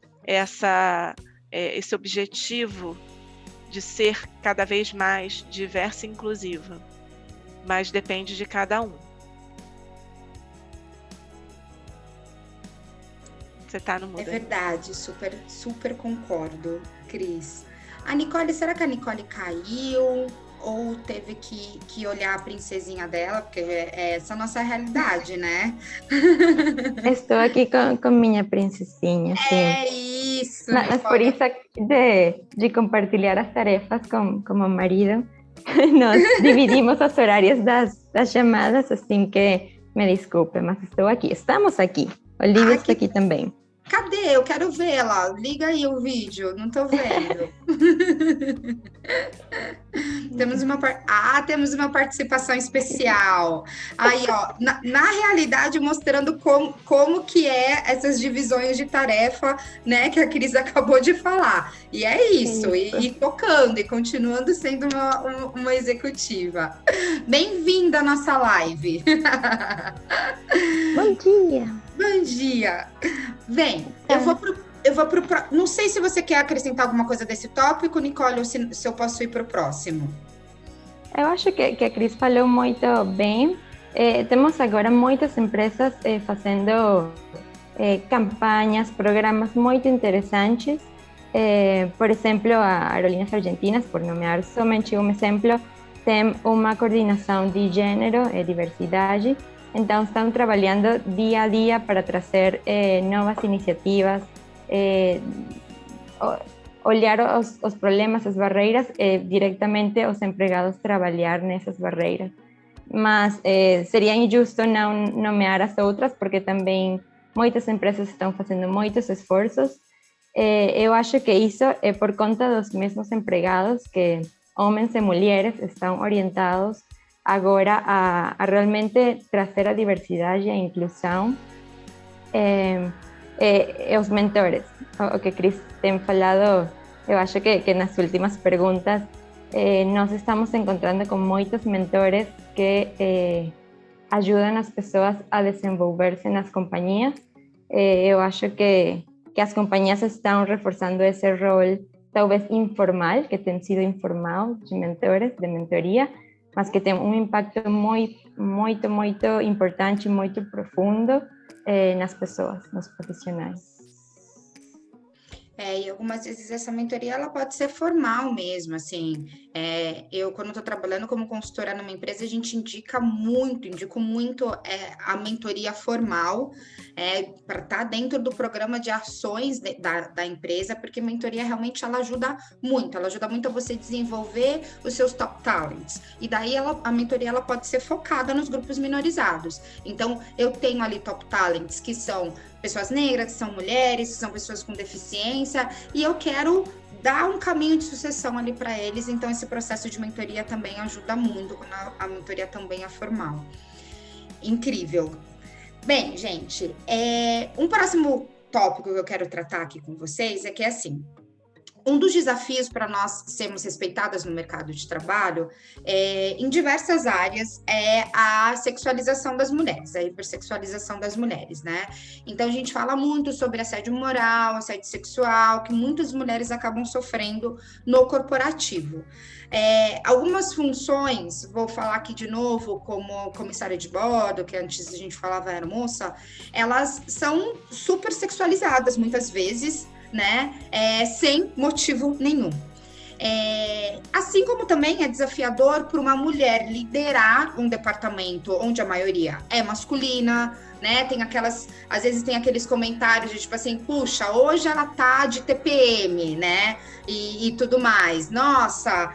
esse objetivo de ser cada vez mais diversa e inclusiva. Mas depende de cada um. Você está no mudo. É verdade, super, super concordo, Cris. A Nicole, será que a Nicole caiu? Ou teve que olhar a princesinha dela, porque é essa a nossa realidade, né? Estou aqui com minha princesinha, sim. É isso! Mas por isso de compartilhar as tarefas com o marido, nós dividimos os horários das chamadas, assim que me desculpe, mas estou aqui. Estamos aqui. Olivia está aqui também. Cadê? Eu quero vê-la. Liga aí o vídeo, não tô vendo. Temos uma participação especial. Aí, ó, na realidade, mostrando como que é essas divisões de tarefa, né, que a Cris acabou de falar. E é isso, e tocando, e continuando sendo uma executiva. Bem-vinda à nossa live. Bom dia. Bom dia. Bem, eu vou pro não sei se você quer acrescentar alguma coisa desse tópico, Nicole, ou se eu posso ir para o próximo. Eu acho que a Cris falou muito bem. Temos agora muitas empresas fazendo campanhas, programas muito interessantes. Por exemplo, a Aerolíneas Argentinas, por nomear somente um exemplo, tem uma coordenação de gênero e diversidade. Então, estão trabalhando dia a dia para trazer novas iniciativas, olhar os problemas, as barreiras, diretamente os empregados trabalhar nessas barreiras. Mas seria injusto não nomear as outras, porque também muitas empresas estão fazendo muitos esforços. eu acho que isso é por conta dos mesmos empregados, que homens e mulheres estão orientados agora a realmente trazer a diversidade e a inclusão. Os mentores, o que Cris tem falado, eu acho que nas últimas perguntas nós estamos encontrando com muitos mentores que ajudam as pessoas a desenvolver-se nas companhias. Eu acho que as companhias estão reforçando esse rol, talvez informal, que tem sido informal, de mentores, de mentoria, mas que tem um impacto muito importante, muito profundo nas pessoas, nos profissionais. E algumas vezes essa mentoria ela pode ser formal mesmo, assim. Eu, quando estou trabalhando como consultora numa empresa, a gente indico muito a mentoria formal para estar dentro do programa de ações da empresa, porque a mentoria realmente ela ajuda muito a você desenvolver os seus top talents. E daí a mentoria ela pode ser focada nos grupos minorizados. Então, eu tenho ali top talents que são pessoas negras, que são mulheres, que são pessoas com deficiência, e eu quero dar um caminho de sucessão ali para eles, então esse processo de mentoria também ajuda muito, quando a mentoria também é formal. Incrível. Bem, gente, um próximo tópico que eu quero tratar aqui com vocês é que, assim, um dos desafios para nós sermos respeitadas no mercado de trabalho, em diversas áreas, é a sexualização das mulheres, a hipersexualização das mulheres, né? Então, a gente fala muito sobre assédio moral, assédio sexual, que muitas mulheres acabam sofrendo no corporativo. Algumas funções, vou falar aqui de novo, como comissária de bordo, que antes a gente falava era moça, elas são super sexualizadas muitas vezes, né? Sem motivo nenhum. Assim como também é desafiador para uma mulher liderar um departamento onde a maioria é masculina, né? Às vezes tem aqueles comentários de tipo assim, puxa, hoje ela tá de TPM, né? E tudo mais. Nossa,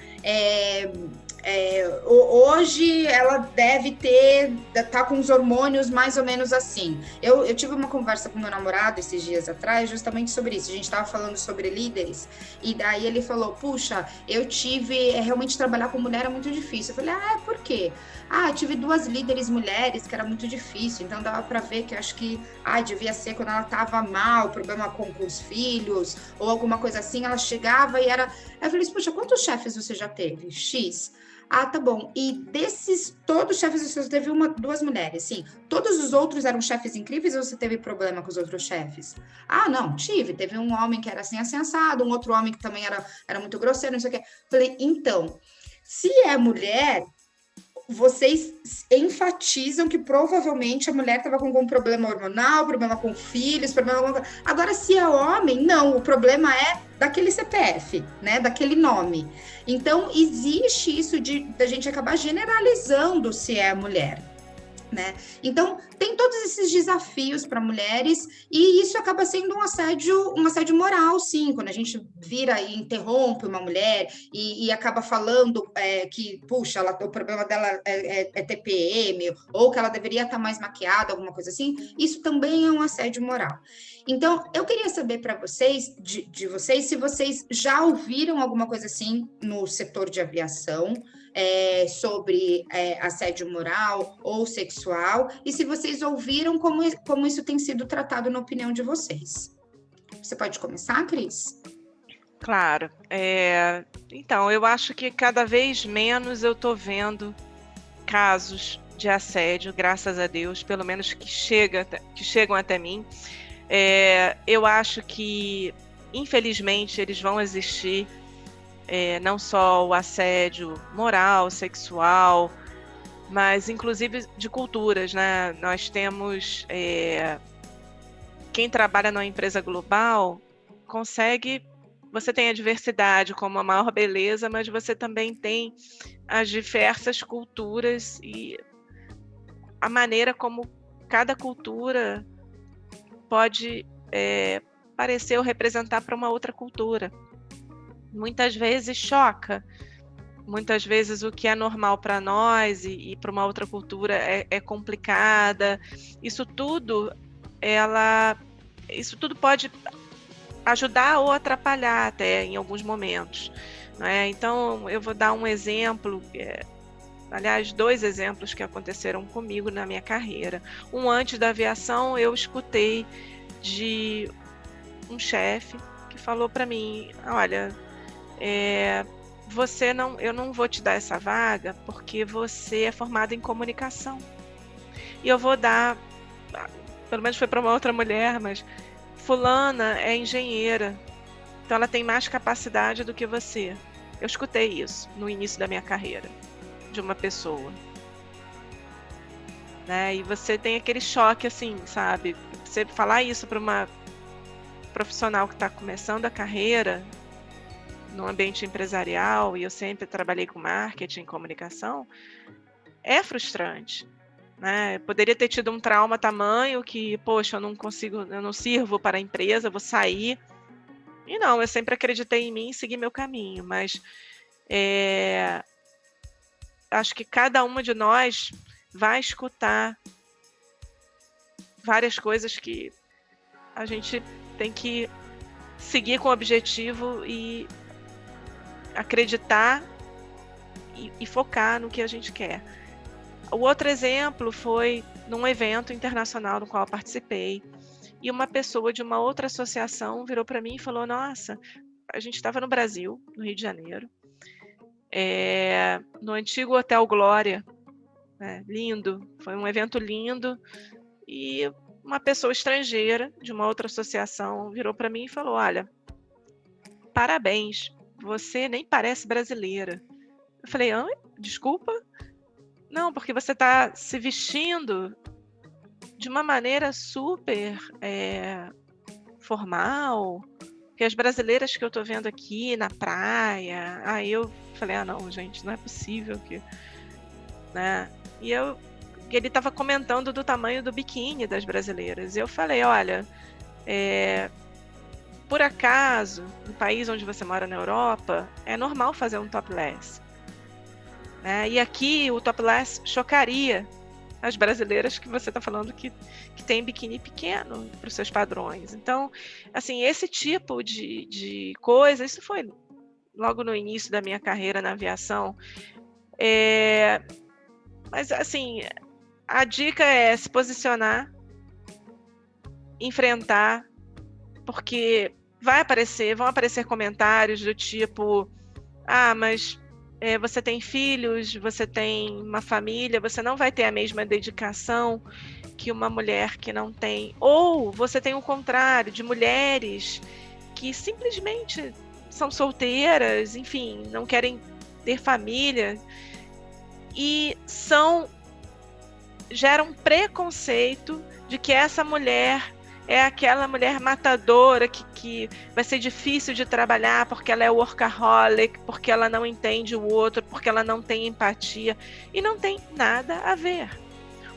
hoje ela deve tá com os hormônios mais ou menos assim. Eu tive uma conversa com meu namorado esses dias atrás justamente sobre isso. A gente estava falando sobre líderes e daí ele falou, puxa, eu realmente trabalhar com mulher é muito difícil. Eu falei, por quê? Eu tive 2 líderes mulheres que era muito difícil, então dava para ver que eu acho que devia ser quando ela estava mal, problema com os filhos ou alguma coisa assim, ela chegava e era... Eu falei, puxa, quantos chefes você já teve? X? Tá bom. E desses todos os chefes, você teve 2 mulheres, sim. Todos os outros eram chefes incríveis ou você teve problema com os outros chefes? Não, tive. Teve um homem que era assim, assensado, um outro homem que também era muito grosseiro, não sei o quê. Falei, então, se é mulher, vocês enfatizam que provavelmente a mulher estava com algum problema hormonal, problema com filhos, problema... Agora, se é homem, não, o problema é daquele CPF, né, daquele nome. Então, existe isso da gente acabar generalizando se é mulher, né? Então, tem todos esses desafios para mulheres e isso acaba sendo um assédio moral, sim, quando a gente vira e interrompe uma mulher e acaba falando que, puxa, o problema dela é TPM ou que ela deveria estar mais maquiada, alguma coisa assim, isso também é um assédio moral. Então, eu queria saber para vocês, de vocês, se vocês já ouviram alguma coisa assim no setor de aviação, sobre assédio moral ou sexual, e se vocês ouviram como isso tem sido tratado na opinião de vocês. Você pode começar, Cris? Claro. Então, eu acho que cada vez menos eu estou vendo casos de assédio, graças a Deus, pelo menos que chegam até mim. Eu acho que, infelizmente, eles vão existir, não só o assédio moral, sexual, mas inclusive de culturas, né? Nós temos... quem trabalha numa empresa global consegue... Você tem a diversidade como a maior beleza, mas você também tem as diversas culturas e a maneira como cada cultura pode parecer ou representar para uma outra cultura. Muitas vezes choca, muitas vezes o que é normal para nós e para uma outra cultura é complicada. Isso tudo pode ajudar ou atrapalhar até em alguns momentos, não é? Então, eu vou dar um exemplo, aliás, 2 exemplos que aconteceram comigo na minha carreira. Um antes da aviação, eu escutei de um chefe que falou para mim, olha, eu não vou te dar essa vaga porque você é formado em comunicação. E eu vou dar, pelo menos foi para uma outra mulher, mas fulana é engenheira, então ela tem mais capacidade do que você. Eu escutei isso no início da minha carreira, de uma pessoa. Né? E você tem aquele choque, assim, sabe? Você falar isso para uma profissional que está começando a carreira no ambiente empresarial, e eu sempre trabalhei com marketing e comunicação, é frustrante. Né? Eu poderia ter tido um trauma tamanho que, poxa, eu não sirvo para a empresa, eu vou sair. E não, eu sempre acreditei em mim e segui meu caminho, mas acho que cada uma de nós vai escutar várias coisas que a gente tem que seguir com o objetivo e acreditar e focar no que a gente quer. O outro exemplo foi num evento internacional no qual eu participei, e uma pessoa de uma outra associação virou para mim e falou, nossa, a gente estava no Brasil, no Rio de Janeiro, no antigo Hotel Glória, lindo, foi um evento lindo, e uma pessoa estrangeira de uma outra associação virou para mim e falou, olha, parabéns, você nem parece brasileira. Eu falei, desculpa? Não, porque você está se vestindo de uma maneira super formal, que as brasileiras que eu estou vendo aqui na praia. Aí eu falei, não, gente, não é possível que... Né? E ele estava comentando do tamanho do biquíni das brasileiras. E eu falei, olha, por acaso, no país onde você mora na Europa, é normal fazer um topless. Né? E aqui o topless chocaria as brasileiras que você está falando que tem biquíni pequeno para os seus padrões. Então, assim, esse tipo de coisa, isso foi logo no início da minha carreira na aviação. Mas, assim, a dica é se posicionar, enfrentar, porque vão aparecer comentários do tipo, mas você tem filhos, você tem uma família, você não vai ter a mesma dedicação que uma mulher que não tem. Ou você tem o contrário, de mulheres que simplesmente são solteiras, enfim, não querem ter família, e geram preconceito de que essa mulher é aquela mulher matadora que vai ser difícil de trabalhar porque ela é workaholic, porque ela não entende o outro, porque ela não tem empatia. E não tem nada a ver.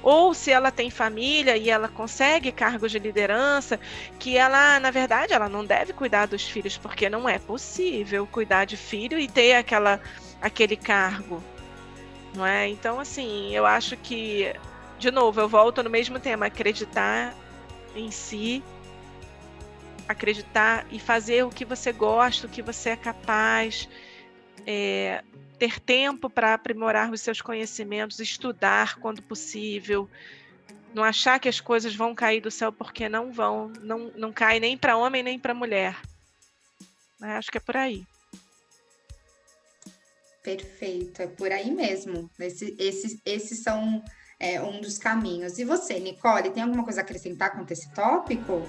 Ou se ela tem família e ela consegue cargos de liderança, que ela, na verdade, ela não deve cuidar dos filhos, porque não é possível cuidar de filho e ter aquele cargo. Não é? Então, assim, eu acho que, de novo, eu volto no mesmo tema, acreditar em si, acreditar e fazer o que você gosta, o que você é capaz, ter tempo para aprimorar os seus conhecimentos, estudar quando possível, não achar que as coisas vão cair do céu, porque não vão, não cai nem para homem nem para mulher. Acho que é por aí. Perfeito, é por aí mesmo. Esses são um dos caminhos. E você, Nicole, tem alguma coisa a acrescentar quanto a esse tópico?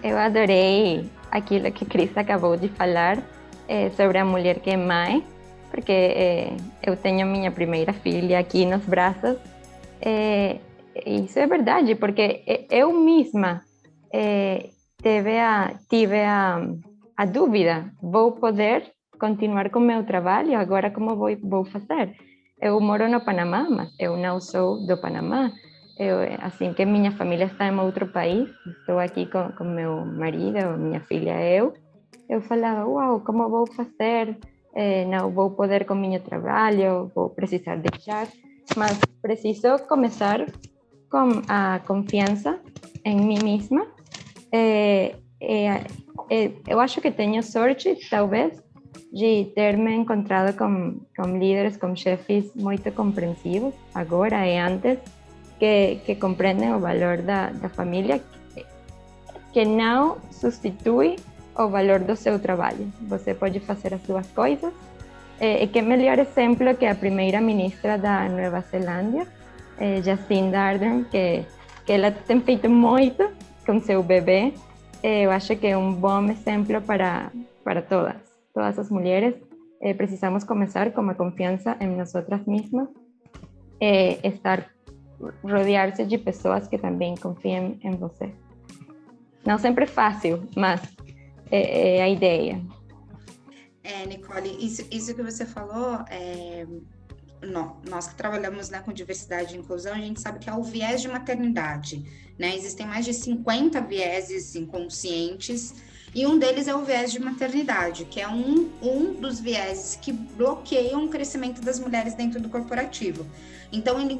Eu adorei aquilo que Cris acabou de falar sobre a mulher que é mãe, porque eu tenho minha primeira filha aqui nos braços. Isso é verdade, porque eu mesma tive a dúvida, vou poder continuar com o meu trabalho, agora como vou fazer? Eu moro no Panamá, mas eu não sou do Panamá. Assim que minha família está em outro país, estou aqui com meu marido, minha filha e eu falava, uau, como vou fazer? Não vou poder com meu trabalho, vou precisar deixar, mas preciso começar com a confiança em mim mesma Eu acho que tenho sorte, talvez, de ter me encontrado com líderes, com chefes muito compreensivos, agora e antes, que compreendem o valor da família, que não substitui o valor do seu trabalho. Você pode fazer as duas coisas. E que melhor exemplo que a primeira-ministra da Nova Zelândia, Jacinda Ardern, que ela tem feito muito com seu bebê. Eu acho que é um bom exemplo para todas as mulheres. Precisamos começar com a confiança em nós mesmas, rodear-se de pessoas que também confiem em você. Não sempre é fácil, mas é a ideia. Nicole, isso que você falou, nós que trabalhamos, né, com diversidade e inclusão, a gente sabe que é o viés de maternidade, né? Existem mais de 50 vieses inconscientes, e um deles é o viés de maternidade, que é um dos vieses que bloqueiam o crescimento das mulheres dentro do corporativo. Então, ele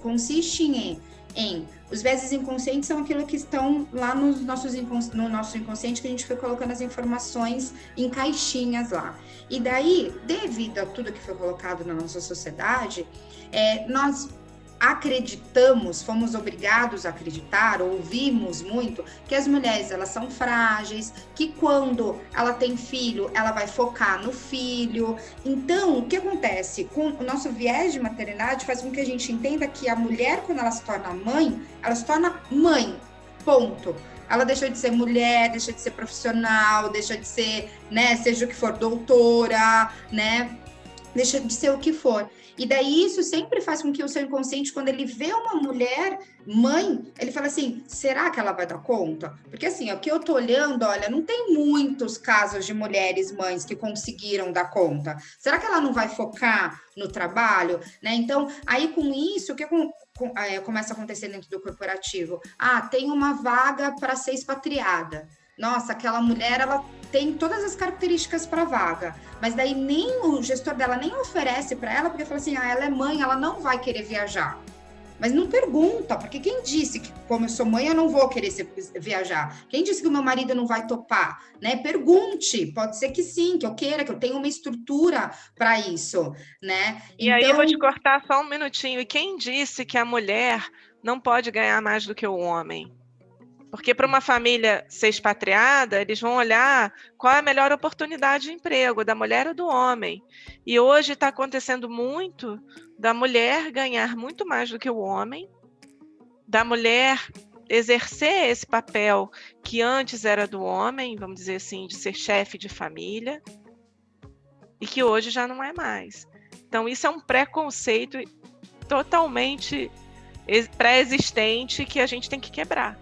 consiste em os vieses inconscientes são aquilo que estão lá no nosso inconsciente, que a gente foi colocando as informações em caixinhas lá. E daí, devido a tudo que foi colocado na nossa sociedade, nós acreditamos, fomos obrigados a acreditar, ouvimos muito, que as mulheres, elas são frágeis, que quando ela tem filho, ela vai focar no filho. Então, o que acontece? Com o nosso viés de maternidade faz com que a gente entenda que a mulher, quando ela se torna mãe, ela se torna mãe, ponto. Ela deixou de ser mulher, deixa de ser profissional, deixa de ser, né, seja o que for, doutora, né, deixa de ser o que for. E daí isso sempre faz com que o seu inconsciente, quando ele vê uma mulher mãe, ele fala assim, será que ela vai dar conta? Porque assim, o que eu tô olhando, olha, não tem muitos casos de mulheres mães que conseguiram dar conta. Será que ela não vai focar no trabalho? Né? Então, aí com isso, o que começa a acontecer dentro do corporativo? Tem uma vaga para ser expatriada. Nossa, aquela mulher, ela tem todas as características para a vaga, mas daí nem o gestor dela nem oferece para ela, porque fala assim, ela é mãe, ela não vai querer viajar. Mas não pergunta, porque quem disse que, como eu sou mãe, eu não vou querer viajar? Quem disse que o meu marido não vai topar? Né? Pergunte, pode ser que sim, que eu queira, que eu tenha uma estrutura para isso, né? E aí eu vou te cortar só um minutinho. E quem disse que a mulher não pode ganhar mais do que o homem? Porque para uma família ser expatriada, eles vão olhar qual é a melhor oportunidade de emprego, da mulher ou do homem. E hoje está acontecendo muito da mulher ganhar muito mais do que o homem, da mulher exercer esse papel que antes era do homem, vamos dizer assim, de ser chefe de família, e que hoje já não é mais. Então, isso é um preconceito totalmente pré-existente que a gente tem que quebrar.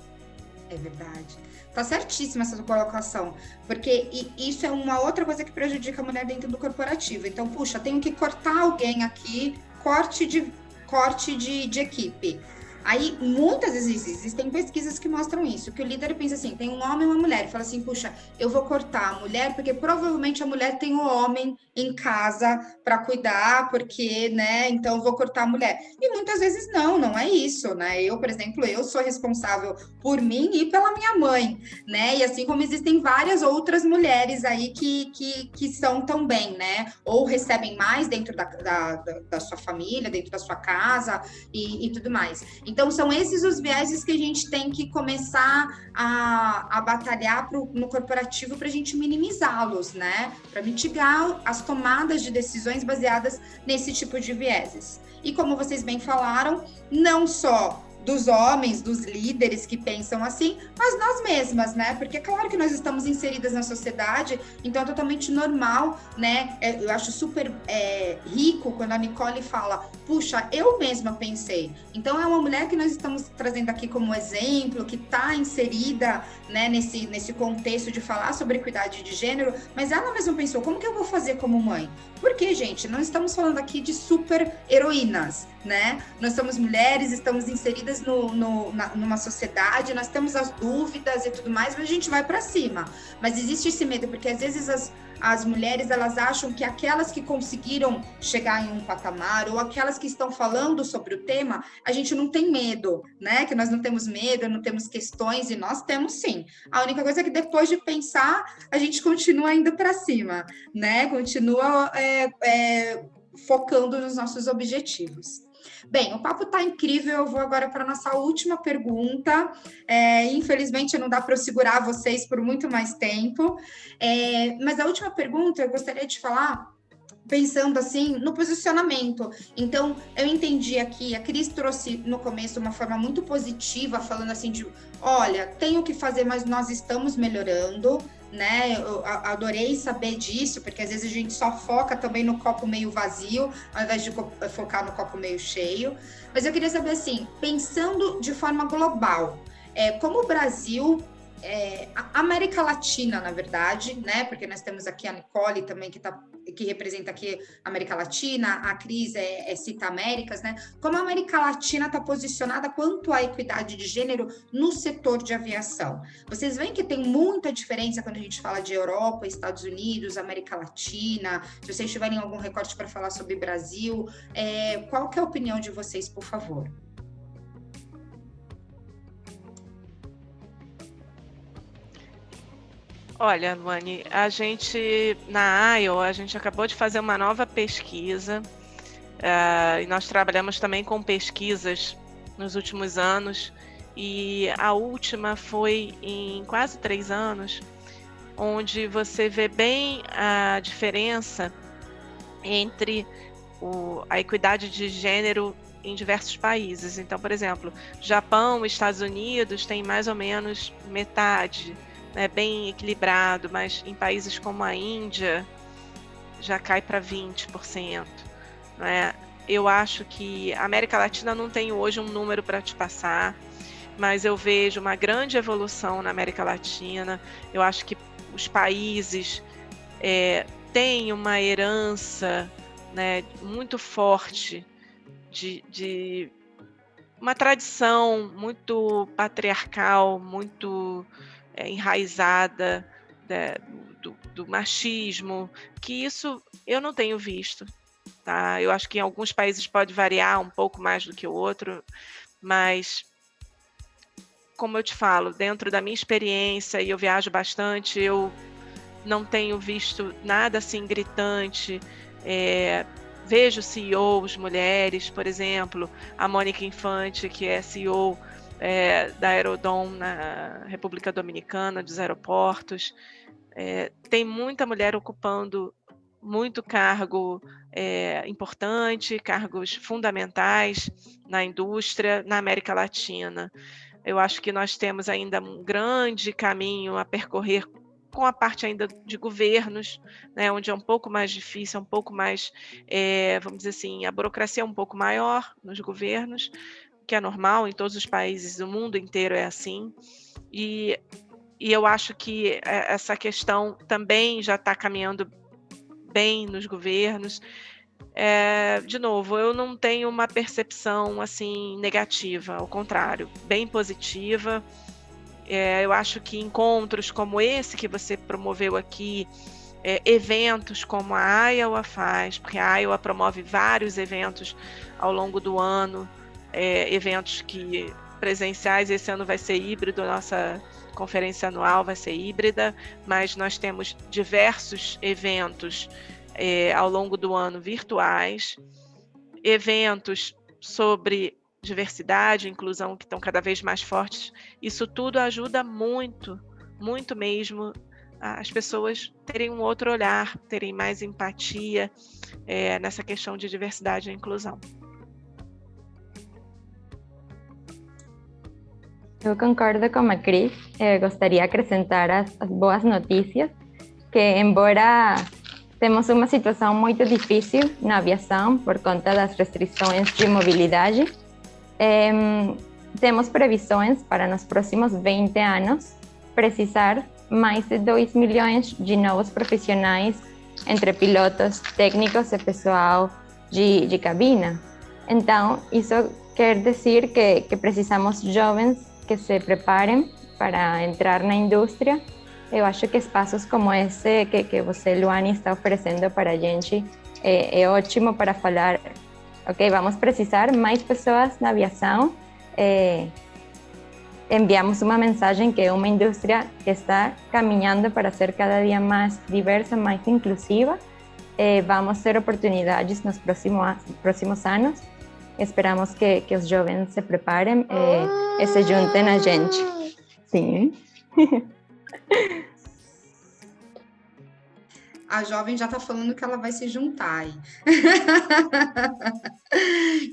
É verdade. Tá certíssima essa colocação, porque isso é uma outra coisa que prejudica a mulher dentro do corporativo. Então, puxa, tenho que cortar alguém aqui, corte de equipe. Aí, muitas vezes, existem pesquisas que mostram isso, que o líder pensa assim, tem um homem e uma mulher, e fala assim, puxa, eu vou cortar a mulher, porque provavelmente a mulher tem o homem em casa para cuidar, porque, né, então eu vou cortar a mulher. E muitas vezes não é isso, né? Eu, por exemplo, eu sou responsável por mim e pela minha mãe, né? E assim como existem várias outras mulheres aí que são também, né? Ou recebem mais dentro da sua família, dentro da sua casa e tudo mais. Então, são esses os vieses que a gente tem que começar a batalhar no corporativo para a gente minimizá-los, né? Para mitigar as tomadas de decisões baseadas nesse tipo de vieses. E como vocês bem falaram, não só dos homens, dos líderes que pensam assim, mas nós mesmas, né? Porque é claro que nós estamos inseridas na sociedade, então é totalmente normal, né? Eu acho super rico quando a Nicole fala, puxa, eu mesma pensei. Então é uma mulher que nós estamos trazendo aqui como exemplo, que está inserida, né, nesse contexto de falar sobre equidade de gênero, mas ela mesma pensou, como que eu vou fazer como mãe? Porque, gente, não estamos falando aqui de super heroínas, né? Nós somos mulheres, estamos inseridas inseridas numa sociedade, nós temos as dúvidas e tudo mais, mas a gente vai para cima. Mas existe esse medo, porque às vezes as mulheres, elas acham que aquelas que conseguiram chegar em um patamar, ou aquelas que estão falando sobre o tema, a gente não tem medo, né? Que nós não temos medo, não temos questões, e nós temos sim. A única coisa é que depois de pensar, a gente continua indo para cima, né? Continua focando nos nossos objetivos. Bem, o papo está incrível, eu vou agora para a nossa última pergunta. Infelizmente, não dá para eu segurar vocês por muito mais tempo, mas a última pergunta eu gostaria de falar pensando assim no posicionamento. Então, eu entendi aqui, a Cris trouxe no começo uma forma muito positiva, falando assim de, olha, tem o que fazer, mas nós estamos melhorando, né? Eu adorei saber disso, porque às vezes a gente só foca também no copo meio vazio, ao invés de focar no copo meio cheio. Mas eu queria saber assim, pensando de forma global, como o Brasil, a América Latina, na verdade, né? Porque nós temos aqui a Nicole também, que representa aqui a América Latina, a Cris cita Américas, né? Como a América Latina está posicionada quanto à equidade de gênero no setor de aviação? Vocês veem que tem muita diferença quando a gente fala de Europa, Estados Unidos, América Latina? Se vocês tiverem algum recorte para falar sobre Brasil, qual que é a opinião de vocês, por favor? Olha, Luane, a gente, na IO, a gente acabou de fazer uma nova pesquisa, e nós trabalhamos também com pesquisas nos últimos anos, e a última foi em quase 3 anos, onde você vê bem a diferença entre a equidade de gênero em diversos países. Então, por exemplo, Japão e Estados Unidos têm mais ou menos metade, bem equilibrado, mas em países como a Índia já cai para 20%. Né? Eu acho que a América Latina não tem hoje um número para te passar, mas eu vejo uma grande evolução na América Latina. Eu acho que os países têm uma herança, né, muito forte de uma tradição muito patriarcal, muito enraizada do machismo, que isso eu não tenho visto, tá? Eu acho que em alguns países pode variar um pouco mais do que o outro, mas como eu te falo, dentro da minha experiência, e eu viajo bastante, eu não tenho visto nada assim gritante. Vejo CEOs mulheres, por exemplo, a Mônica Infante, que é CEO da Aerodom na República Dominicana, dos aeroportos. Tem muita mulher ocupando muito cargo importante, cargos fundamentais na indústria, na América Latina. Eu acho que nós temos ainda um grande caminho a percorrer com a parte ainda de governos, né, onde é um pouco mais difícil, um pouco mais, vamos dizer assim, a burocracia é um pouco maior nos governos, que é normal, em todos os países do mundo inteiro é assim, e eu acho que essa questão também já está caminhando bem nos governos. De novo, eu não tenho uma percepção assim negativa, ao contrário, bem positiva. Eu acho que encontros como esse que você promoveu aqui, eventos como a Iowa faz, porque a Iowa promove vários eventos ao longo do ano, eventos que presenciais, esse ano vai ser híbrido, nossa conferência anual vai ser híbrida, mas nós temos diversos eventos ao longo do ano virtuais, eventos sobre diversidade e inclusão que estão cada vez mais fortes. Isso tudo ajuda muito, muito mesmo, as pessoas terem um outro olhar, terem mais empatia nessa questão de diversidade e inclusão. Eu concordo com a Cris. Gostaria de acrescentar as boas notícias, que embora temos uma situação muito difícil na aviação por conta das restrições de mobilidade, temos previsões para nos próximos 20 anos precisar mais de 2 milhões de novos profissionais entre pilotos, técnicos e pessoal de cabina. Então, isso quer dizer que precisamos jovens que se preparem para entrar na indústria. Eu acho que espaços como esse que você, Luane, está oferecendo para a gente é ótimo para falar, ok, vamos precisar mais pessoas na aviação. Enviamos uma mensagem que é uma indústria que está caminhando para ser cada dia mais diversa, mais inclusiva. Vamos ter oportunidades nos próximos anos. Esperamos que os jovens se preparem e se juntem a gente. Sim. A jovem já está falando que ela vai se juntar aí.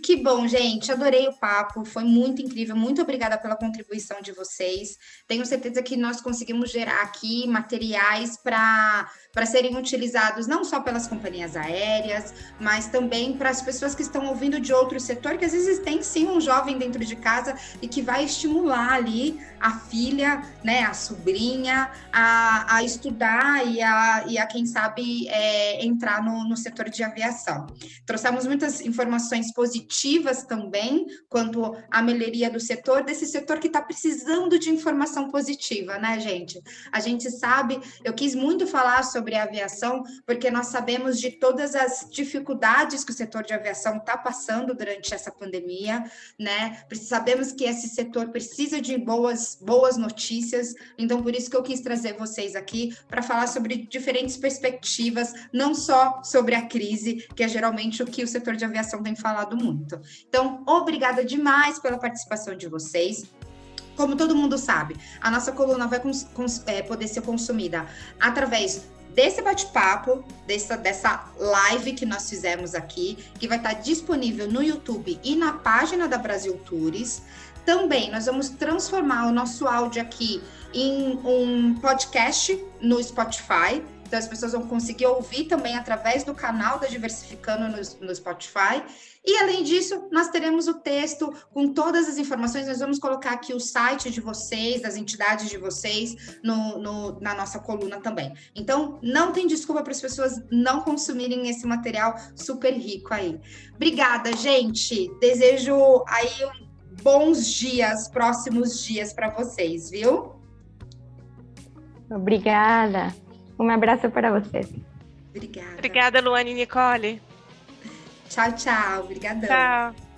Que bom, gente. Adorei o papo. Foi muito incrível. Muito obrigada pela contribuição de vocês. Tenho certeza que nós conseguimos gerar aqui materiais para serem utilizados não só pelas companhias aéreas, mas também para as pessoas que estão ouvindo de outro setor, que às vezes tem sim um jovem dentro de casa e que vai estimular ali a filha, né, a sobrinha, a estudar e a quem sabe, entrar no setor de aviação. Trouxemos muitas informações positivas também, quanto à melhoria do setor, desse setor que está precisando de informação positiva, né, gente? A gente sabe, eu quis muito falar sobre a aviação, porque nós sabemos de todas as dificuldades que o setor de aviação está passando durante essa pandemia, né? Sabemos que esse setor precisa de boas notícias, então por isso que eu quis trazer vocês aqui para falar sobre diferentes perspectivas, não só sobre a crise, que é geralmente o que o setor de aviação tem falado muito. Então, obrigada demais pela participação de vocês. Como todo mundo sabe, a nossa coluna vai poder ser consumida através desse bate-papo, dessa live que nós fizemos aqui, que vai estar disponível no YouTube e na página da Brasil Tours. Também nós vamos transformar o nosso áudio aqui em um podcast no Spotify. Então, as pessoas vão conseguir ouvir também através do canal da Diversificando no Spotify. E, além disso, nós teremos o texto com todas as informações. Nós vamos colocar aqui o site de vocês, das entidades de vocês, na nossa coluna também. Então, não tem desculpa para as pessoas não consumirem esse material super rico aí. Obrigada, gente. Desejo aí bons dias, próximos dias para vocês, viu? Obrigada. Um abraço para vocês. Obrigada. Obrigada, Luane e Nicole. Tchau, tchau. Obrigadão. Tchau.